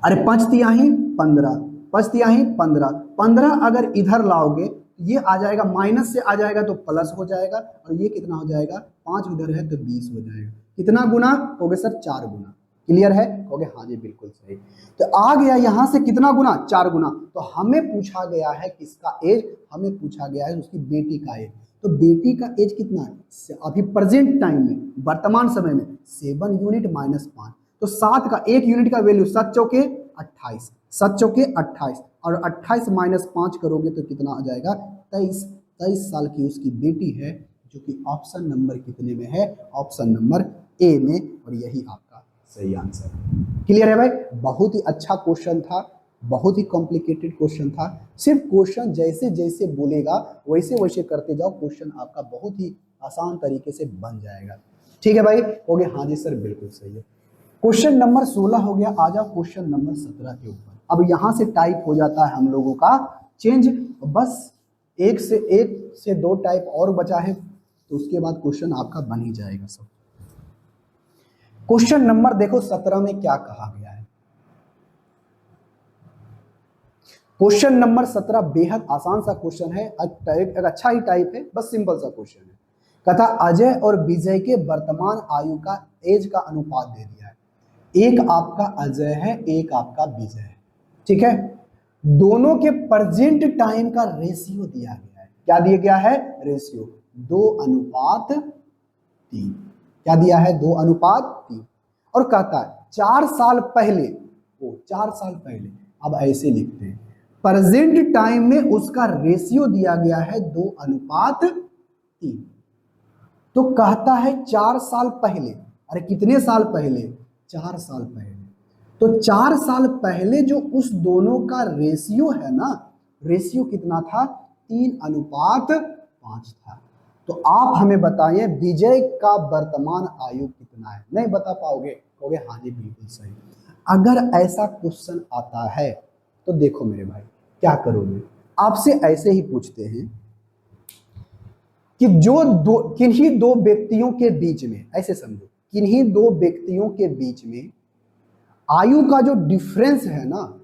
अरे 5 तिहाई 15, 5 तिहाई 15, 15 अगर इधर लाओगे ये आ जाएगा, माइनस से आ जाएगा तो प्लस हो जाएगा, और ये कितना हो जाएगा? 5 उधर है तो 20 हो जाएगा। कितना गुना? कहोगे सर 4 गुना। क्लियर है? कहोगे हाँ जी बिल्कुल सही। तो आ गया यहां से कितना गुना? 4 गुना। तो हमें पूछा गया है किसका एज? हमें पूछा गया है उसकी बेटी का एज। तो बेटी का एज कितना है अभी प्रेजेंट टाइम में, वर्तमान समय में? 7 यूनिट माइनस 5। तो 7 का 1 यूनिट का वैल्यू 7 चौके 28, 7 चौके 28, और 28 माइनस 5 करोगे तो कितना आ जाएगा? 23। 23 साल की उसकी बेटी है, जो कि ऑप्शन नंबर कितने में है? ऑप्शन नंबर ए में, और यही आपका सही आंसर। क्लियर है भाई? बहुत ही अच्छा क्वेश्चन था, बहुत ही कॉम्प्लिकेटेड क्वेश्चन था। सिर्फ क्वेश्चन जैसे जैसे बोलेगा वैसे वैसे करते जाओ, क्वेश्चन आपका बहुत ही आसान तरीके से बन जाएगा। ठीक है भाई? हो गया? हाँ जी सर बिल्कुल सही है। क्वेश्चन नंबर 16 हो गया। आ जाओ क्वेश्चन नंबर 17 के ऊपर। अब यहां से टाइप हो जाता है हम लोगों का चेंज, बस एक से 2 टाइप और बचा है, तो उसके बाद क्वेश्चन आपका बन ही जाएगा सब। क्वेश्चन नंबर देखो 17 में क्या कहा गया है। क्वेश्चन नंबर 17 बेहद आसान सा क्वेश्चन है, एक अच्छा ही टाइप है, बस सिंपल सा क्वेश्चन है। कथा अजय और विजय के वर्तमान आयु का एज का अनुपात दे दिया है। एक आपका अजय है, एक आपका विजय है, ठीक है। दोनों के प्रेजेंट टाइम का रेशियो दिया गया है। क्या दिया गया है? रेशियो 2:3। क्या दिया है? 2:3। और कहता है 4 साल पहले, वो 4 साल पहले, अब ऐसे लिखते हैं, प्रेजेंट टाइम में उसका रेशियो दिया गया है 2:3। तो कहता है 4 साल पहले, अरे कितने साल पहले? 4 साल पहले। तो 4 साल पहले जो उस दोनों का रेशियो है ना, रेशियो कितना था? 3:5 था। तो आप हमें बताइए विजय का वर्तमान आयु कितना है? नहीं बता पाओगे? कहोगे हाँ जी बिल्कुल सही। अगर ऐसा क्वेश्चन आता है तो देखो मेरे भाई क्या करोगे? आपसे ऐसे ही पूछते हैं कि किन्हीं दो व्यक्तियों के बीच में, ऐसे समझो, किन्हीं दो व्यक्तियों के बीच में आयु का जो डिफरेंस है ना,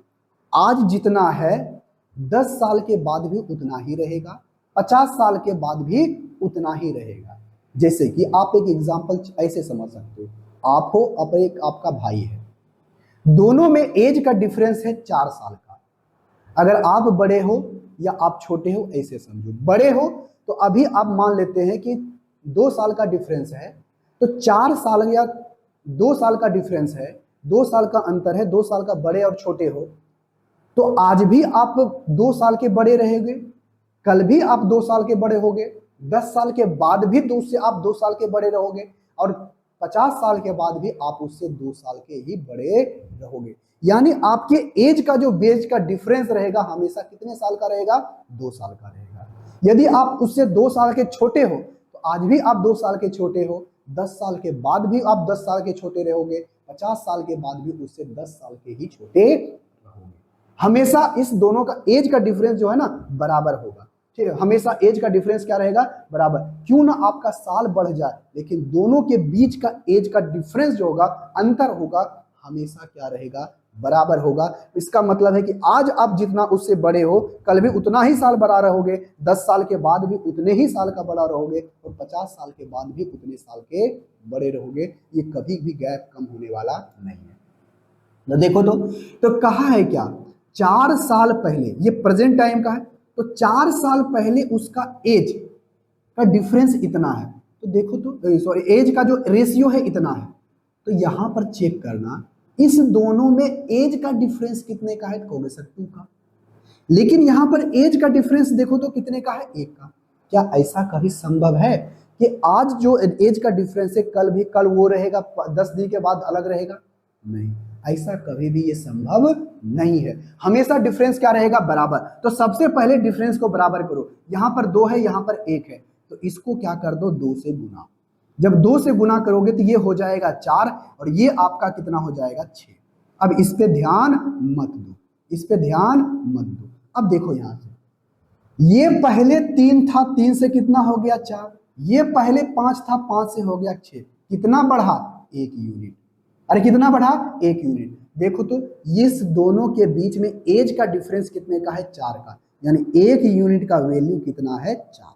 आज जितना है 10 साल के बाद भी उतना ही रहेगा, 50 साल के बाद भी उतना ही रहेगा। जैसे कि आप एक एग्जांपल ऐसे समझ सकते हो, आप हो और एक आपका भाई है, दोनों में एज का डिफरेंस है 4 साल का। अगर आप बड़े हो या आप छोटे हो, ऐसे समझो, बड़े हो तो अभी आप मान लेते हैं कि 2 साल का डिफरेंस है, तो 4 साल या 2 साल का डिफरेंस है, 2 साल का अंतर है, 2 साल का बड़े और छोटे हो, तो आज भी आप 2 साल के बड़े रहेंगे, कल भी आप 2 साल के बड़े होगे, 10 साल के बाद भी उससे आप 2 साल के बड़े रहोगे, और 50 साल के बाद भी आप उससे 2 साल के ही बड़े रहोगे। यानी आपके एज का जो बेज का डिफरेंस रहेगा हमेशा कितने साल का रहेगा? 2 साल का रहेगा। यदि आप उससे 2 साल के छोटे हो तो आज भी आप 2 साल के छोटे हो, 10 साल के बाद भी आप 10 साल के छोटे रहोगे, 50 साल के बाद भी उससे 10 साल के ही छोटे रहोगे। हमेशा इस दोनों का एज का डिफरेंस जो है ना बराबर होगा। ठीक है, हमेशा एज का डिफरेंस क्या रहेगा, बराबर। क्यों ना आपका साल बढ़ जाए, लेकिन दोनों के बीच का एज का डिफरेंस जो होगा, अंतर होगा, हमेशा क्या रहेगा, बराबर होगा। इसका मतलब है कि आज आप जितना उससे बड़े हो, कल भी उतना ही साल बड़ा रहोगे, 10 साल के बाद भी उतने ही साल का बड़ा रहोगे, और 50 साल के बाद भी उतने साल के बड़े रहोगे। ये कभी भी गैप कम होने वाला नहीं है। तो देखो तो कहा है क्या, 4 साल पहले, ये प्रेजेंट टाइम का है, तो 4 साल पहले उसका एज का डिफरेंस इतना है। तो देखो तो सॉरी, एज का जो रेशियो है इतना है। तो यहां पर चेक करना, इस दोनों में एज का डिफरेंस कितने का है, कहोगे सर 2 का। लेकिन यहां पर एज का डिफरेंस देखो तो कितने का है, 1 का। क्या ऐसा कभी संभव है कि आज जो एज का डिफरेंस है कल वो रहेगा, 10 दिन के बाद अलग रहेगा? नहीं, ऐसा कभी भी ये संभव नहीं है। हमेशा डिफरेंस क्या रहेगा, बराबर। तो सबसे पहले डिफरेंस को बराबर करो। यहां पर 2 है, यहां पर 1 है, तो इसको क्या कर दो, 2 से गुना। जब 2 से गुना करोगे तो ये हो जाएगा 4, और ये आपका कितना हो जाएगा, 6। अब इस पे ध्यान मत दो, इस पे ध्यान मत दो। अब देखो यहां से, ये पहले 3 था, 3 से कितना हो गया, 4। ये पहले 5 था, 5 से हो गया 6। कितना बढ़ा, 1 यूनिट। अरे कितना बढ़ा, 1 यूनिट। देखो तो इस दोनों के बीच में एज का डिफरेंस कितने का है, 4 का। यानी 1 यूनिट का वैल्यू कितना है, 4।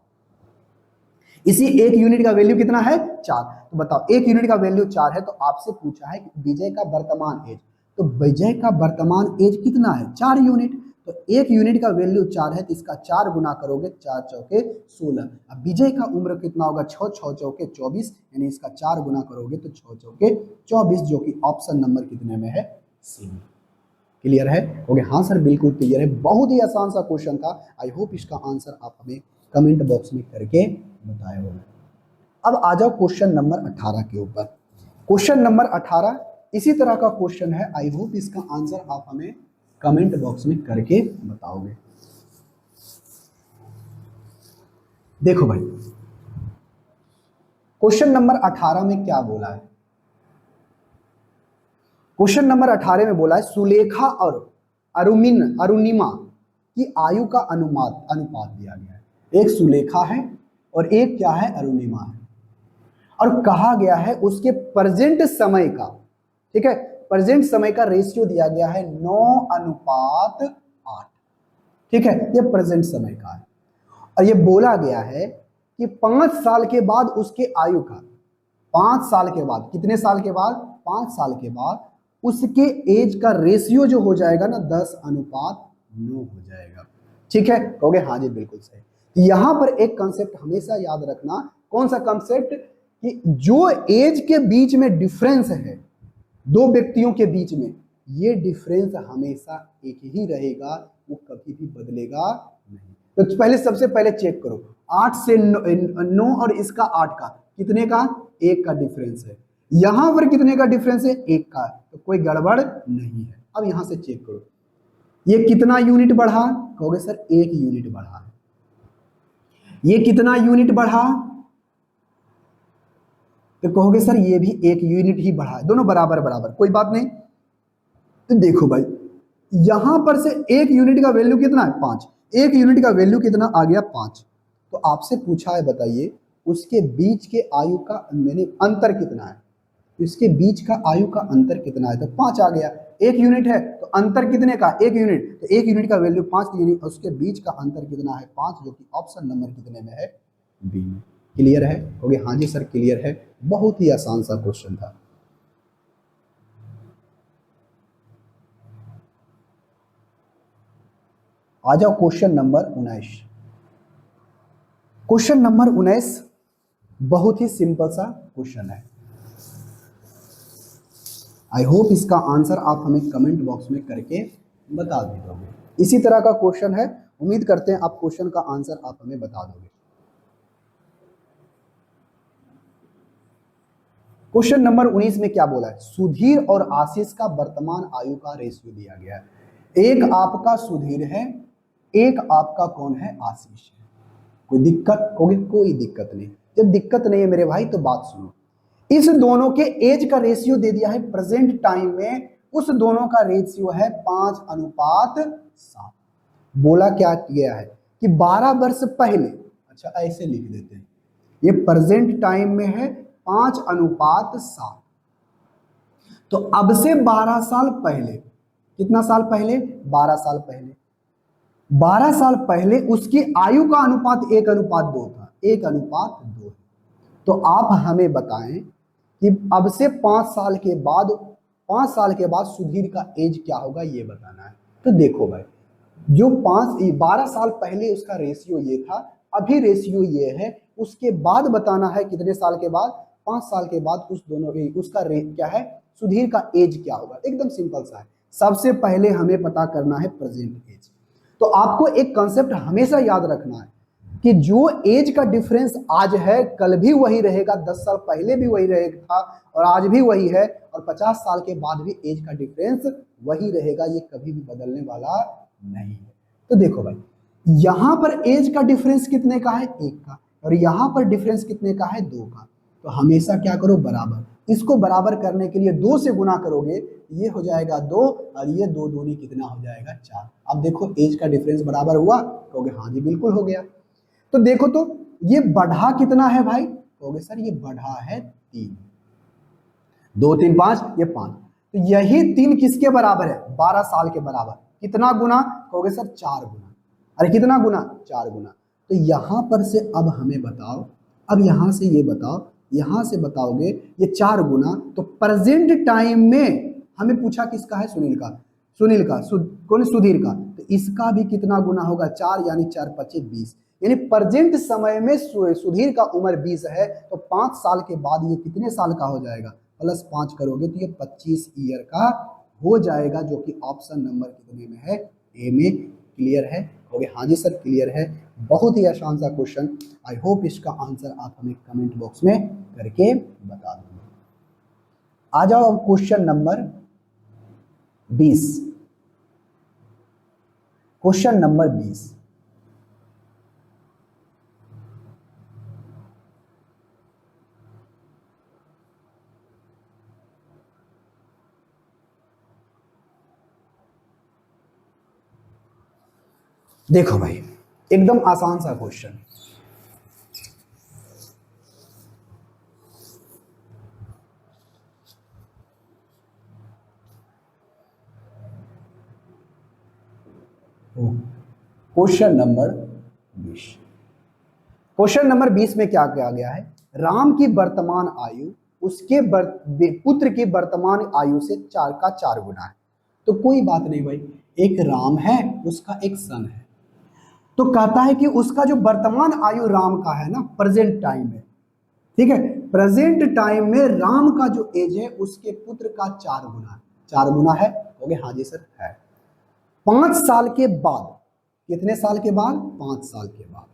इसी 1 यूनिट का वैल्यू कितना है, 4। तो बताओ 1 यूनिट का वैल्यू 4 है, तो आपसे पूछा है कि विजय का वर्तमान एज। तो विजय का वर्तमान एज कितना है, 4 यूनिट। तो 1 यूनिट का वैल्यू 4 है, तो इसका 4 गुना करोगे, 4 चौके 16। अब विजय का उम्र कितना होगा, 6 चौके 24, यानी इसका 4 गुना करोगे तो 6 चौके 24, जो कि ऑप्शन नंबर कितने में है, सी। क्लियर है, ओके? हाँ सर, बिल्कुल क्लियर है। बहुत ही आसान सा क्वेश्चन था। आई होप इसका आंसर आप हमें कमेंट बॉक्स में करके बताए होंगे। अब आ जाओ क्वेश्चन नंबर 18 के ऊपर। क्वेश्चन नंबर 18 इसी तरह का क्वेश्चन है। आई होप इसका आंसर आप हमें कमेंट बॉक्स में करके बताओगे। देखो भाई, क्वेश्चन नंबर 18 में क्या बोला है। क्वेश्चन नंबर 18 में बोला है, सुलेखा और अरुणिमा की आयु का अनुपात दिया गया है। एक सुलेखा है और एक क्या है, अरुणिमा है। और कहा गया है उसके प्रेजेंट समय का, ठीक है, प्रेजेंट समय का रेशियो दिया गया है 9:8। ठीक है, ये प्रेजेंट समय का है। और ये बोला गया है कि 5 साल के बाद उसके आयु का, 5 साल के बाद, कितने साल के बाद, 5 साल के बाद उसके एज का रेशियो जो हो जाएगा ना 10:9 हो जाएगा। ठीक है, कहोगे हाँ जी बिल्कुल सही। यहां पर एक कंसेप्ट हमेशा याद रखना। कौन सा कंसेप्ट, कि जो एज के बीच में डिफरेंस है दो व्यक्तियों के बीच में, ये डिफरेंस हमेशा एक ही रहेगा, वो कभी भी बदलेगा नहीं। तो पहले सबसे पहले चेक करो, 8 से 9 और इसका 8 का कितने का, 1 का डिफरेंस है। यहां पर कितने का डिफरेंस है, 1 का। तो कोई गड़बड़ नहीं है। अब यहां से चेक करो, ये कितना यूनिट बढ़ा, कहोगे सर 1 यूनिट बढ़ा। ये कितना यूनिट बढ़ा, तो कहोगे सर ये भी 1 यूनिट ही बढ़ा है। दोनों बराबर बराबर, कोई बात नहीं। तो देखो भाई, यहां पर से 1 यूनिट का वैल्यू कितना है, 5। 1 यूनिट का वैल्यू कितना आ गया, 5। तो आपसे पूछा है, बताइए उसके बीच के आयु का मैंने अंतर कितना है। इसके बीच का आयु का अंतर कितना है, तो 5 आ गया। 1 यूनिट है तो अंतर कितने का, 1 यूनिट। तो 1 यूनिट का वैल्यू 5 यूनिट, उसके बीच का अंतर कितना है, 5, जो कि ऑप्शन नंबर कितने में है, बी में। क्लियर है, ओके? हाँ जी सर क्लियर है। बहुत ही आसान सा क्वेश्चन था। आ जाओ क्वेश्चन नंबर 19। क्वेश्चन नंबर 19 बहुत ही सिंपल सा क्वेश्चन है। आई होप इसका आंसर आप हमें कमेंट बॉक्स में करके बता दोगे। इसी तरह का क्वेश्चन है, उम्मीद करते हैं आप क्वेश्चन का आंसर आप हमें बता दोगे। क्वेश्चन नंबर 19 में क्या बोला है, सुधीर और आशीष का वर्तमान आयु का रेशियो दिया गया है। एक आपका सुधीर है, एक आपका कौन है, आशीष है। कोई दिक्कत होगी, कोई दिक्कत नहीं। जब दिक्कत नहीं है मेरे भाई तो बात सुनो। इस दोनों के एज का रेशियो दे दिया है प्रेजेंट टाइम में उस दोनों का रेशियो है 5:7। बोला क्या गया है कि 12 वर्ष पहले, अच्छा ऐसे लिख देते हैं, ये प्रेजेंट टाइम में है 5:7। तो अब से 12 साल पहले, कितना साल पहले, 12 साल पहले, 12 साल पहले उसकी आयु का अनुपात 1:2 था, 1:2 है। तो आप हमें बताएं कि अब से 5 साल के बाद, 5 साल के बाद सुधीर का एज क्या होगा, ये बताना है। तो देखो भाई, जो 12 साल पहले उसका रेशियो ये था, अभी रेशियो ये है, उसके बाद बताना है कितने साल के बाद, 5 साल के बाद उस दोनों उसका क्या है, सुधीर का एज क्या होगा। एकदम सिंपल सा है। सबसे पहले हमें पता करना है प्रेजेंट एज। तो आपको एक कॉन्सेप्ट हमेशा याद रखना है कि जो एज का डिफरेंस आज है कल भी वही रहेगा, 10 साल पहले भी वही रहेगा और आज भी वही है, और 50 साल के बाद भी एज का डिफरेंस वही रहेगा, ये कभी भी बदलने वाला नहीं है। तो देखो भाई, यहां पर एज का डिफरेंस कितने का है, 1 का, और यहां पर डिफरेंस कितने का है, 2 का। तो हमेशा क्या करो, बराबर। इसको बराबर करने के लिए 2 से गुना करोगे, ये हो जाएगा 2, और ये 2 दूनी कितना हो जाएगा, 4। अब देखो एज का डिफरेंस बराबर हुआ, कहोगे हाँ जी बिल्कुल हो गया। तो देखो तो ये बढ़ा कितना है भाई, कहोगे सर ये बढ़ा है 3, 2 3 5, ये 5। तो यही 3 किसके बराबर है, 12 साल के बराबर। कितना गुना, कहोगे सर 4 गुना। अरे कितना गुना, 4 गुना। तो यहां पर से अब हमें बताओ, अब यहां से ये बताओ, यहां से बताओगे ये 4 गुना, तो प्रेजेंट टाइम में हमें पूछा किसका है, सुनील का, सुनील का, कौन, सुधीर का। तो इसका भी कितना गुना होगा, 4, यानी 4 5 20, यानी प्रेजेंट समय में सुधीर का उम्र 20 है। तो 5 साल के बाद ये कितने साल का हो जाएगा, +5 करोगे तो ये 25 ईयर का हो जाएगा, जो कि ऑप्शन नंबर कितने में है, ए में। क्लियर है, हो गया, हाँ जी सर क्लियर है। बहुत ही आसान सा क्वेश्चन। आई होप इसका आंसर आप हमें कमेंट बॉक्स में करके बता देंगे। आ जाओ अब क्वेश्चन नंबर 20। क्वेश्चन नंबर 20, देखो भाई एकदम आसान सा question. Question number 20, question number 20 में क्या किया गया है, राम की वर्तमान आयु उसके पुत्र की वर्तमान आयु से 4 का 4 गुना है। तो कोई बात नहीं भाई, एक राम है, उसका एक सन है। तो कहता है कि उसका जो वर्तमान आयु राम का है ना, प्रेजेंट टाइम में, ठीक है, प्रेजेंट टाइम में राम का जो एज है उसके पुत्र का 4 गुना है। 4 गुना है, हो गया, हाँ जी सर है। 5 साल के बाद, कितने साल के बाद, 5 साल के बाद,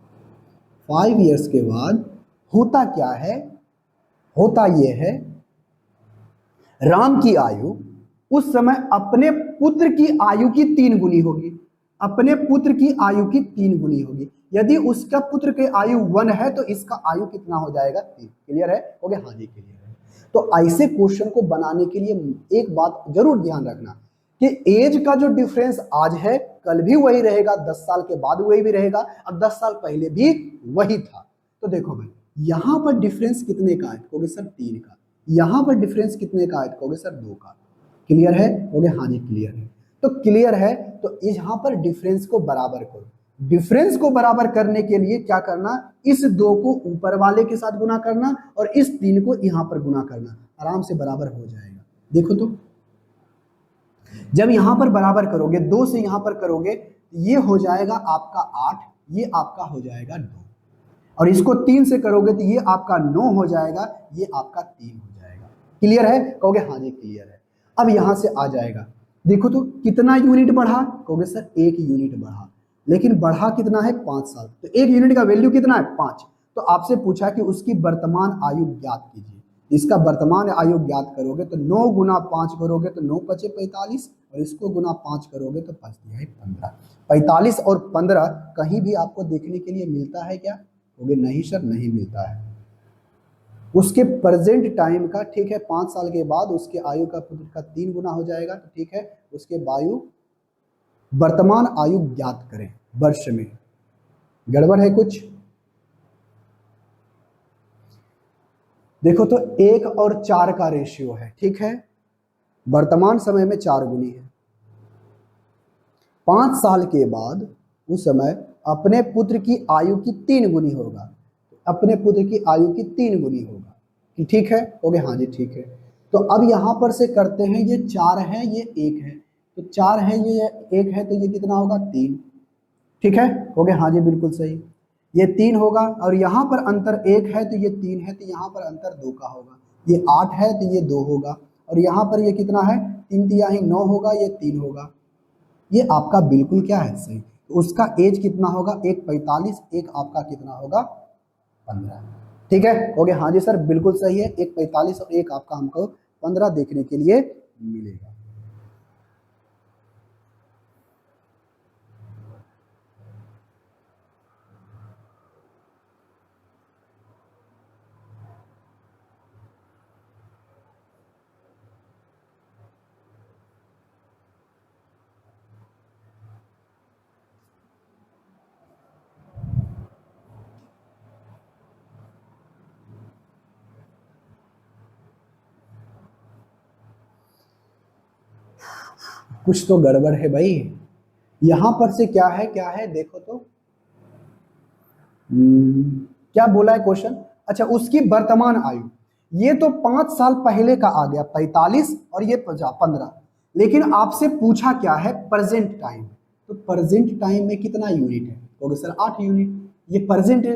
5 इयर्स के बाद होता क्या है, होता यह है राम की आयु उस समय अपने पुत्र की आयु की 3 गुनी होगी, अपने पुत्र की आयु की 3 गुनी होगी। यदि उसका पुत्र के आयु 1 है तो इसका आयु कितना हो जाएगा, 3। क्लियर है, हो गया, हाँ जी क्लियर है। तो ऐसे क्वेश्चन को बनाने के लिए एक बात जरूर ध्यान रखना कि एज का जो डिफरेंस आज है कल भी वही रहेगा, 10 साल के बाद वही भी रहेगा, और 10 साल पहले भी वही था। तो देखो भाई, यहां पर डिफरेंस कितने का है, कहोगे सर 3 का। यहां पर डिफरेंस कितने का है, कहोगे सर 2 का। क्लियर है, हो गया, हाँ जी क्लियर है। तो क्लियर है, तो यहां पर डिफरेंस को बराबर करो। डिफरेंस को बराबर करने के लिए क्या करना, इस 2 को ऊपर वाले के साथ गुना करना और इस 3 को यहां पर गुना करना, आराम से बराबर हो जाएगा। देखो तो जब यहां पर बराबर करोगे, 2 से यहां पर करोगे, ये हो जाएगा आपका 8, ये आपका हो जाएगा 2, और इसको 3 से करोगे तो ये आपका 9 हो जाएगा, ये आपका 3 हो जाएगा। क्लियर है, कहोगे हाँ जी क्लियर है। अब यहां से आ जाएगा, देखो तो कितना यूनिट बढ़ा, कहोगे सर 1 यूनिट बढ़ा, लेकिन बढ़ा कितना है, 5 साल। तो 1 यूनिट का वैल्यू कितना है, 5। तो आपसे पूछा कि उसकी वर्तमान आयु ज्ञात कीजिए। इसका वर्तमान आयु ज्ञात करोगे तो 9 गुना 5 करोगे तो 9 पचे 45, और इसको गुना 5 करोगे तो 5 दिया है 15। 45 और 15 कहीं भी आपको देखने के लिए मिलता है क्या, कहोगे नहीं सर नहीं मिलता है। उसके प्रेजेंट टाइम का, ठीक है, 5 साल के बाद उसके आयु का पुत्र का 3 गुना हो जाएगा, तो ठीक है, उसके वर्तमान आयु ज्ञात करें वर्ष में। गड़बड़ है कुछ? देखो तो 1 और 4 का रेशियो है, ठीक है, वर्तमान समय में 4 गुनी है। 5 साल के बाद उस समय अपने पुत्र की आयु की 3 गुनी होगा, अपने पुत्र की आयु की 3 गुनी होगा, कि ठीक है, हो गया? हाँ जी ठीक है। तो अब यहां पर से करते हैं, ये 4 है, ये 1 है, तो 4 है, ये 1 है, तो ये कितना होगा? 3, ठीक है, हो गया? हाँ जी बिल्कुल सही, ये 3 होगा, और यहाँ पर अंतर 1 है तो ये 3 है, तो यहाँ पर अंतर 2 का होगा, ये 8 है तो ये 2 होगा, और यहाँ पर ये कितना है? 3 तिहाई 9 होगा, ये 3 होगा। ये आपका बिल्कुल क्या है? सही। तो उसका एज कितना होगा? एक 45, एक आपका कितना होगा? 15, ठीक है, हो गया? हाँ जी सर बिल्कुल सही है, एक 45 और एक आपका हमको 15 देखने के लिए मिलेगा। कुछ तो गड़बड़ है भाई, यहां पर से क्या है, क्या है देखो तो। क्या बोला है क्वेश्चन? अच्छा, उसकी वर्तमान आयु, ये तो 5 साल पहले का आ गया 45, और ये 15, लेकिन आपसे पूछा क्या है? Present time. तो प्रेजेंट टाइम में कितना यूनिट है? Okay sir 8 unit. ये प्रेजेंट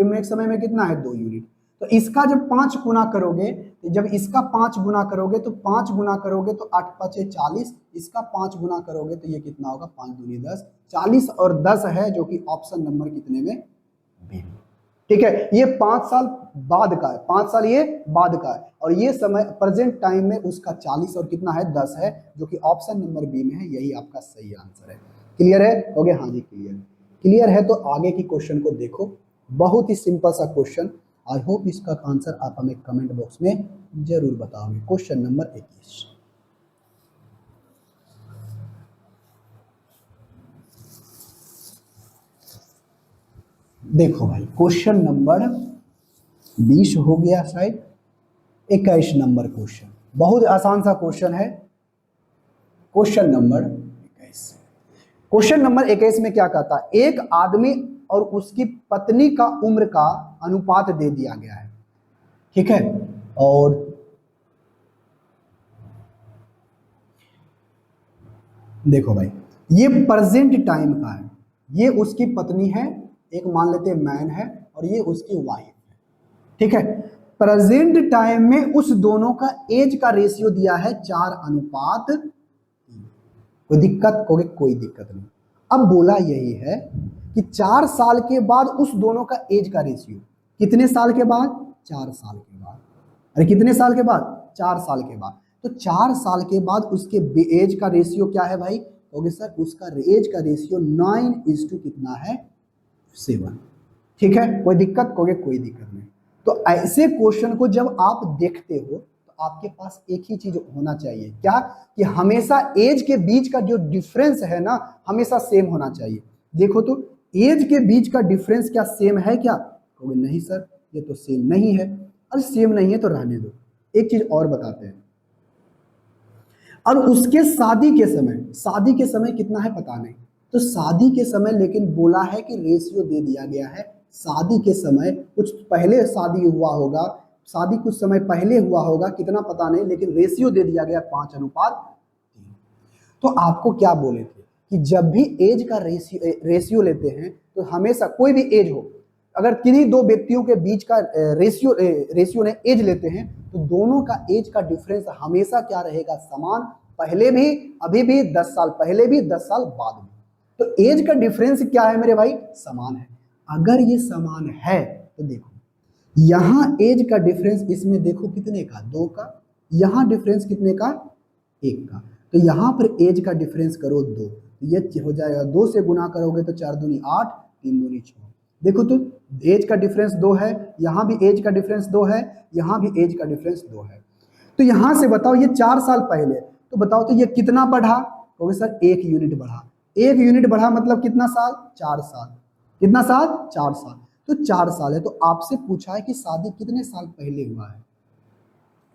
में समय में कितना है? 2 यूनिट। तो इसका जब 5 गुना करोगे, जब इसका 5 गुना करोगे तो 5 गुना करोगे तो 8 5 40, इसका 5 गुना करोगे तो ये कितना होगा? 5 दूनी 10, 40 और 10 है, जो कि ऑप्शन नंबर कितने में? बी। ठीक है, ये 5 साल बाद का है, 5 साल ये बाद का है, और ये समय प्रेजेंट टाइम में उसका 40 और कितना है? 10 है, जो कि ऑप्शन नंबर बी में है। यही आपका सही आंसर है। क्लियर है? हो गया? हाँ जी क्लियर। क्लियर है तो आगे की क्वेश्चन को देखो, बहुत ही सिंपल सा क्वेश्चन। आई होप इसका आंसर आप हमें कमेंट बॉक्स में जरूर बताओगे। क्वेश्चन नंबर 21, देखो भाई, क्वेश्चन नंबर 20 हो गया शायद, 21 नंबर क्वेश्चन, बहुत आसान सा क्वेश्चन है। क्वेश्चन नंबर 21, क्वेश्चन नंबर 21 में क्या कहता है? एक आदमी और उसकी पत्नी का उम्र का अनुपात दे दिया गया है, ठीक है, और देखो भाई, ये प्रेजेंट टाइम का है, ये उसकी पत्नी है, एक मान लेते मैन है, और ये उसकी वाइफ है, ठीक है। प्रेजेंट टाइम में उस दोनों का एज का रेशियो दिया है 4:3। कोई दिक्कत? कोई दिक्कत नहीं। अब बोला यही है कि 4 साल के बाद उस दोनों का एज का रेशियो, कितने साल के बाद? 4 साल के बाद। अरे कितने साल के बाद? 4 साल के बाद। तो 4 साल के बाद उसके एज का रेशियो क्या है भाई? ओके सर, उसका एज का रेशियो 9:, कितना है? 7। ठीक है, कोई दिक्कत? कोई दिक्कत नहीं। तो ऐसे क्वेश्चन को जब आप देखते हो तो आपके पास एक ही चीज होना चाहिए, क्या? कि हमेशा एज के बीच का जो डिफरेंस है ना, हमेशा सेम होना चाहिए। देखो तो एज के बीच का डिफरेंस क्या सेम है क्या? कहोगे नहीं सर ये तो सेम नहीं है। अरे सेम नहीं है तो रहने दो, एक चीज और बताते हैं। और उसके शादी के समय कितना है पता नहीं, तो शादी के समय लेकिन बोला है कि रेशियो दे दिया गया है। शादी के समय कुछ पहले शादी हुआ होगा, शादी कुछ समय पहले हुआ होगा, कितना पता नहीं, लेकिन रेशियो दे दिया गया 5:3। तो आपको क्या बोले थे कि जब भी एज का रेशियो लेते हैं तो हमेशा कोई भी एज हो, अगर किन्हीं दो व्यक्तियों के बीच का रेशियो ने एज लेते हैं तो दोनों का एज का डिफरेंस हमेशा क्या रहेगा? समान। पहले भी, अभी भी, 10 साल पहले भी, 10 साल बाद भी। तो एज का डिफरेंस क्या है मेरे भाई? समान है। अगर ये समान है तो देखो यहां एज का डिफरेंस, इसमें देखो कितने का? 2 का। यहां डिफरेंस कितने का? 1 का। तो यहां पर एज का डिफरेंस करो 2, ये हो जाएगा 2 से गुना करोगे तो 4 दूनी 8, 3 दूनी 6, देखो तो एज का डिफरेंस 2 है, यहाँ भी एज का डिफरेंस 2 है, यहाँ भी एज का डिफरेंस 2 है। तो यहां से बताओ ये 4 साल पहले, तो बताओ तो ये कितना बढ़ा? कहोगे सर 1 यूनिट बढ़ा। 1 यूनिट बढ़ा मतलब कितना साल? 4 साल। कितना साल? 4 साल। तो 4 साल है, तो आपसे पूछा है कि शादी कितने साल पहले हुआ है।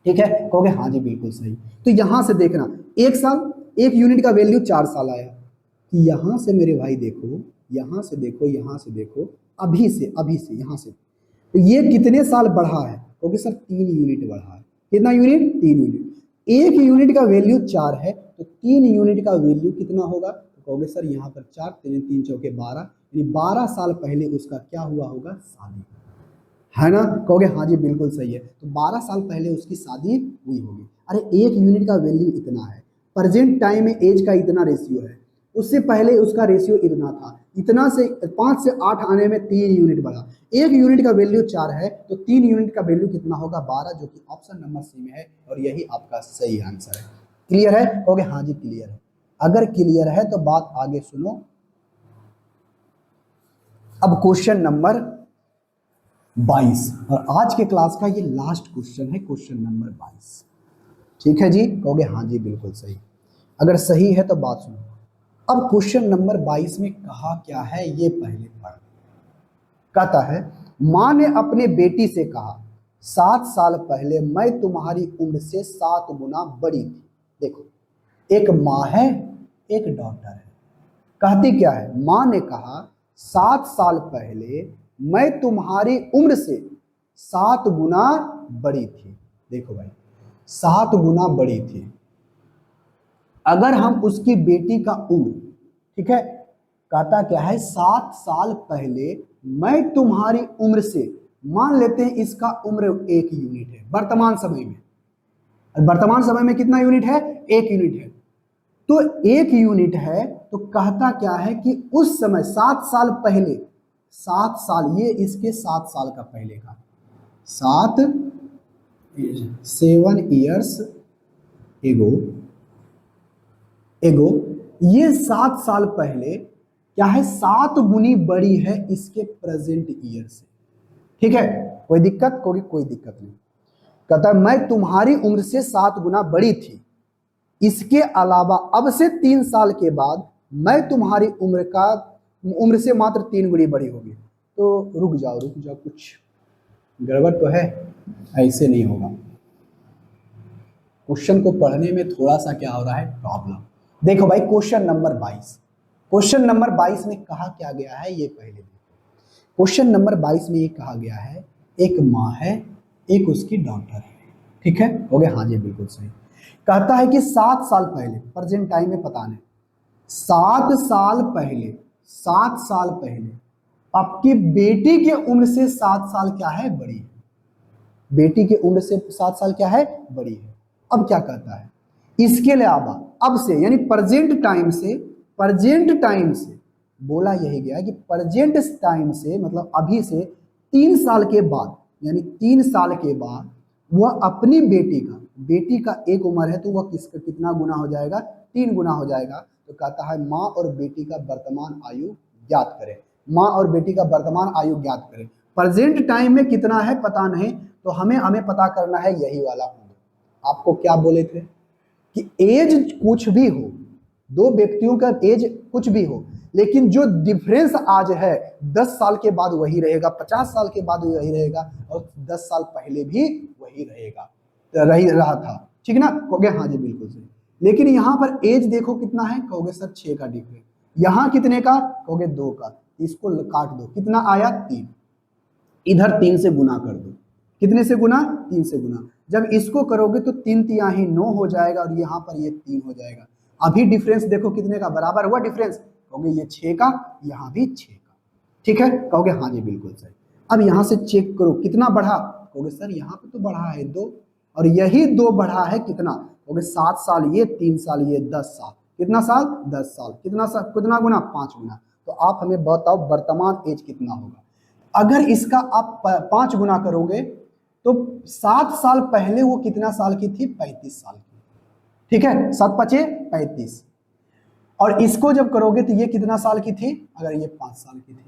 ठीक है, कहोगे हाँ जी बिल्कुल सही। तो यहां से देखना 1 साल, 1 यूनिट का वैल्यू 4 साल आया। तो यहां से मेरे भाई देखो, यहां से देखो, यहां से देखो, अभी से यहां से, तो ये कितने साल बढ़ा है? कहोगे सर 3 यूनिट बढ़ा है। कितना यूनिट? 3 यूनिट। 1 यूनिट का वैल्यू 4 है, तो 3 यूनिट का वैल्यू कितना होगा? तो कहोगे सर यहाँ पर 4, 3 चौके 12, यानी 12 साल पहले उसका क्या हुआ होगा? शादी, है ना? कहोगे हाँ जी बिल्कुल सही है। तो 12 साल पहले उसकी शादी हुई होगी। अरे 1 यूनिट का वैल्यू इतना है, प्रेजेंट टाइम में एज का इतना रेशियो है, उससे पहले उसका रेशियो इतना था, इतना से 5 से 8 आने में 3 यूनिट बढ़ा। 1 यूनिट का वैल्यू 4 है, तो 3 यूनिट का वैल्यू कितना होगा? 12, जो कि ऑप्शन नंबर सी में है, और यही आपका सही आंसर है। क्लियर है? कहोगे हाँ जी क्लियर है। अगर क्लियर है तो बात आगे सुनो। अब क्वेश्चन नंबर 22, और आज के क्लास का ये लास्ट क्वेश्चन है, क्वेश्चन नंबर 22। ठीक है जी? कहोगे हाँ जी बिल्कुल सही। अगर सही है तो बात सुनो। अब क्वेश्चन नंबर 22 में कहा क्या है ये पहले पढ़। कहता है, मां ने अपने बेटी से कहा, 7 साल पहले मैं तुम्हारी उम्र से 7 गुना बड़ी थी। देखो, एक मां है, एक डॉटर है। कहती क्या है? मां ने कहा 7 साल पहले मैं तुम्हारी उम्र से 7 गुना बड़ी थी। देखो भाई, 7 गुना बड़ी थी। अगर हम उसकी बेटी का उम्र, ठीक है, कहता क्या है? 7 साल पहले मैं तुम्हारी उम्र से, मान लेते हैं इसका उम्र 1 यूनिट है वर्तमान समय में। वर्तमान समय में कितना यूनिट है? 1 यूनिट है। तो 1 यूनिट है, तो कहता क्या है कि उस समय 7 साल पहले, 7 साल, ये इसके 7 साल का पहले का, 7 ईयर्स एगो, ये 7 साल पहले क्या है? 7 गुनी बड़ी है इसके प्रेजेंट ईयर से। ठीक है, कोई दिक्कत? कोई दिक्कत नहीं। कहता है मैं तुम्हारी उम्र से 7 गुना बड़ी थी, इसके अलावा अब से 3 साल के बाद मैं तुम्हारी उम्र से मात्र 3 गुनी बड़ी होगी। तो रुक जाओ, कुछ गड़बड़ तो है, ऐसे नहीं होगा। क्वेश्चन को पढ़ने में थोड़ा सा क्या हो रहा है? प्रॉब्लम। देखो भाई, क्वेश्चन नंबर 22, क्वेश्चन नंबर 22 में कहा क्या गया है ये पहले देखो। क्वेश्चन नंबर 22 में ये कहा गया है, एक माँ है, एक उसकी डॉटर है। ठीक है, हो गया? हाँ जी बिल्कुल सही। कहता है कि 7 साल पहले, प्रेजेंट टाइम में पता नहीं, 7 साल पहले आपकी बेटी की उम्र से 7 साल क्या है? बड़ी है। बेटी की उम्र से 7 साल क्या है? बड़ी है। अब क्या कहता है? इसके अलावा अब से, यानी प्रेजेंट टाइम से बोला यही गया कि प्रेजेंट टाइम से मतलब अभी से 3 साल के बाद, यानी 3 साल के बाद वह अपनी बेटी का 1 उम्र है, तो वह किसका कितना गुना हो जाएगा? 3 गुना हो जाएगा। तो कहता है माँ और बेटी का वर्तमान आयु ज्ञात करें। माँ और बेटी का वर्तमान आयु ज्ञात करें। प्रेजेंट टाइम में कितना है पता नहीं, तो हमें पता करना है यही वाला उम्र। आपको क्या बोले थे कि एज कुछ भी हो, 2 व्यक्तियों का एज कुछ भी हो, लेकिन जो डिफरेंस आज है 10 साल के बाद वही रहेगा, 50 साल के बाद वही रहेगा, और 10 साल पहले भी वही रहेगा, रहा था। ठीक ना? कहोगे हाँ जी बिल्कुल सही। लेकिन यहाँ पर एज देखो कितना है? कहोगे सर 6 का डिफरेंस। यहाँ कितने का? कहोगे 2 का। इसको काट दो, कितना आया? 3। इधर 3 से गुना कर दो। कितने से गुना? 3 से गुना। जब इसको करोगे तो 3 तिहाई 9 हो जाएगा, और यहाँ पर ये 3 हो जाएगा। अभी डिफरेंस देखो कितने का बराबर हुआ डिफरेंस? कहोगे ये 6 का, यहाँ भी 6 का। ठीक है, कहोगे हाँ जी बिल्कुल सही। अब यहाँ से चेक करो कितना बढ़ा? कहोगे सर यहाँ पे तो बढ़ा है 2, और यही 2 बढ़ा है कितना? कहोगे 7 साल ये, 3 साल ये, 10 साल। कितना साल? 10 साल। कितना साल? कितना गुना? 5 गुना। तो आप हमें बताओ वर्तमान एज कितना होगा? अगर इसका आप 5 गुना करोगे तो 7 साल पहले वो कितना साल की थी? 35 साल की। ठीक है, 7 पचे 35, और इसको जब करोगे तो ये कितना साल की थी? अगर ये 5 साल की थी,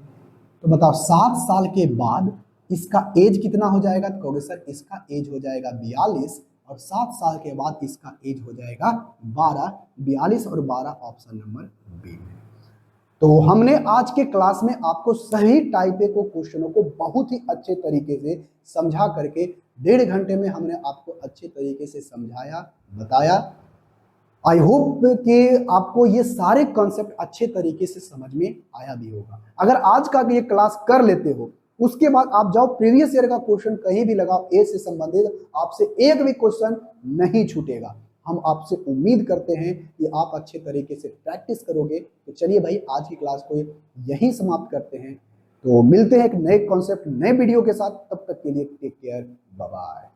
तो बताओ 7 साल के बाद इसका एज कितना हो जाएगा? तो कहोगे सर इसका एज हो जाएगा 42 और 7 साल के बाद इसका एज हो जाएगा 12। 42 और 12 ऑप्शन नंबर बी में। तो हमने आज के क्लास में आपको सही टाइप के क्वेश्चनों को बहुत ही अच्छे तरीके से समझा करके 1.5 घंटे में हमने आपको अच्छे तरीके से समझाया, बताया। आई होप कि आपको ये सारे कॉन्सेप्ट अच्छे तरीके से समझ में आया भी होगा। अगर आज का ये क्लास कर लेते हो, उसके बाद आप जाओ प्रीवियस ईयर का क्वेश्चन कहीं भी लगाओ, ए से संबंधित आपसे एक भी क्वेश्चन नहीं छूटेगा। हम आपसे उम्मीद करते हैं कि आप अच्छे तरीके से प्रैक्टिस करोगे। तो चलिए भाई आज की क्लास को यहीं समाप्त करते हैं। तो मिलते हैं एक नए कॉन्सेप्ट नए वीडियो के साथ, तब तक के लिए टेक केयर, बाय बाय।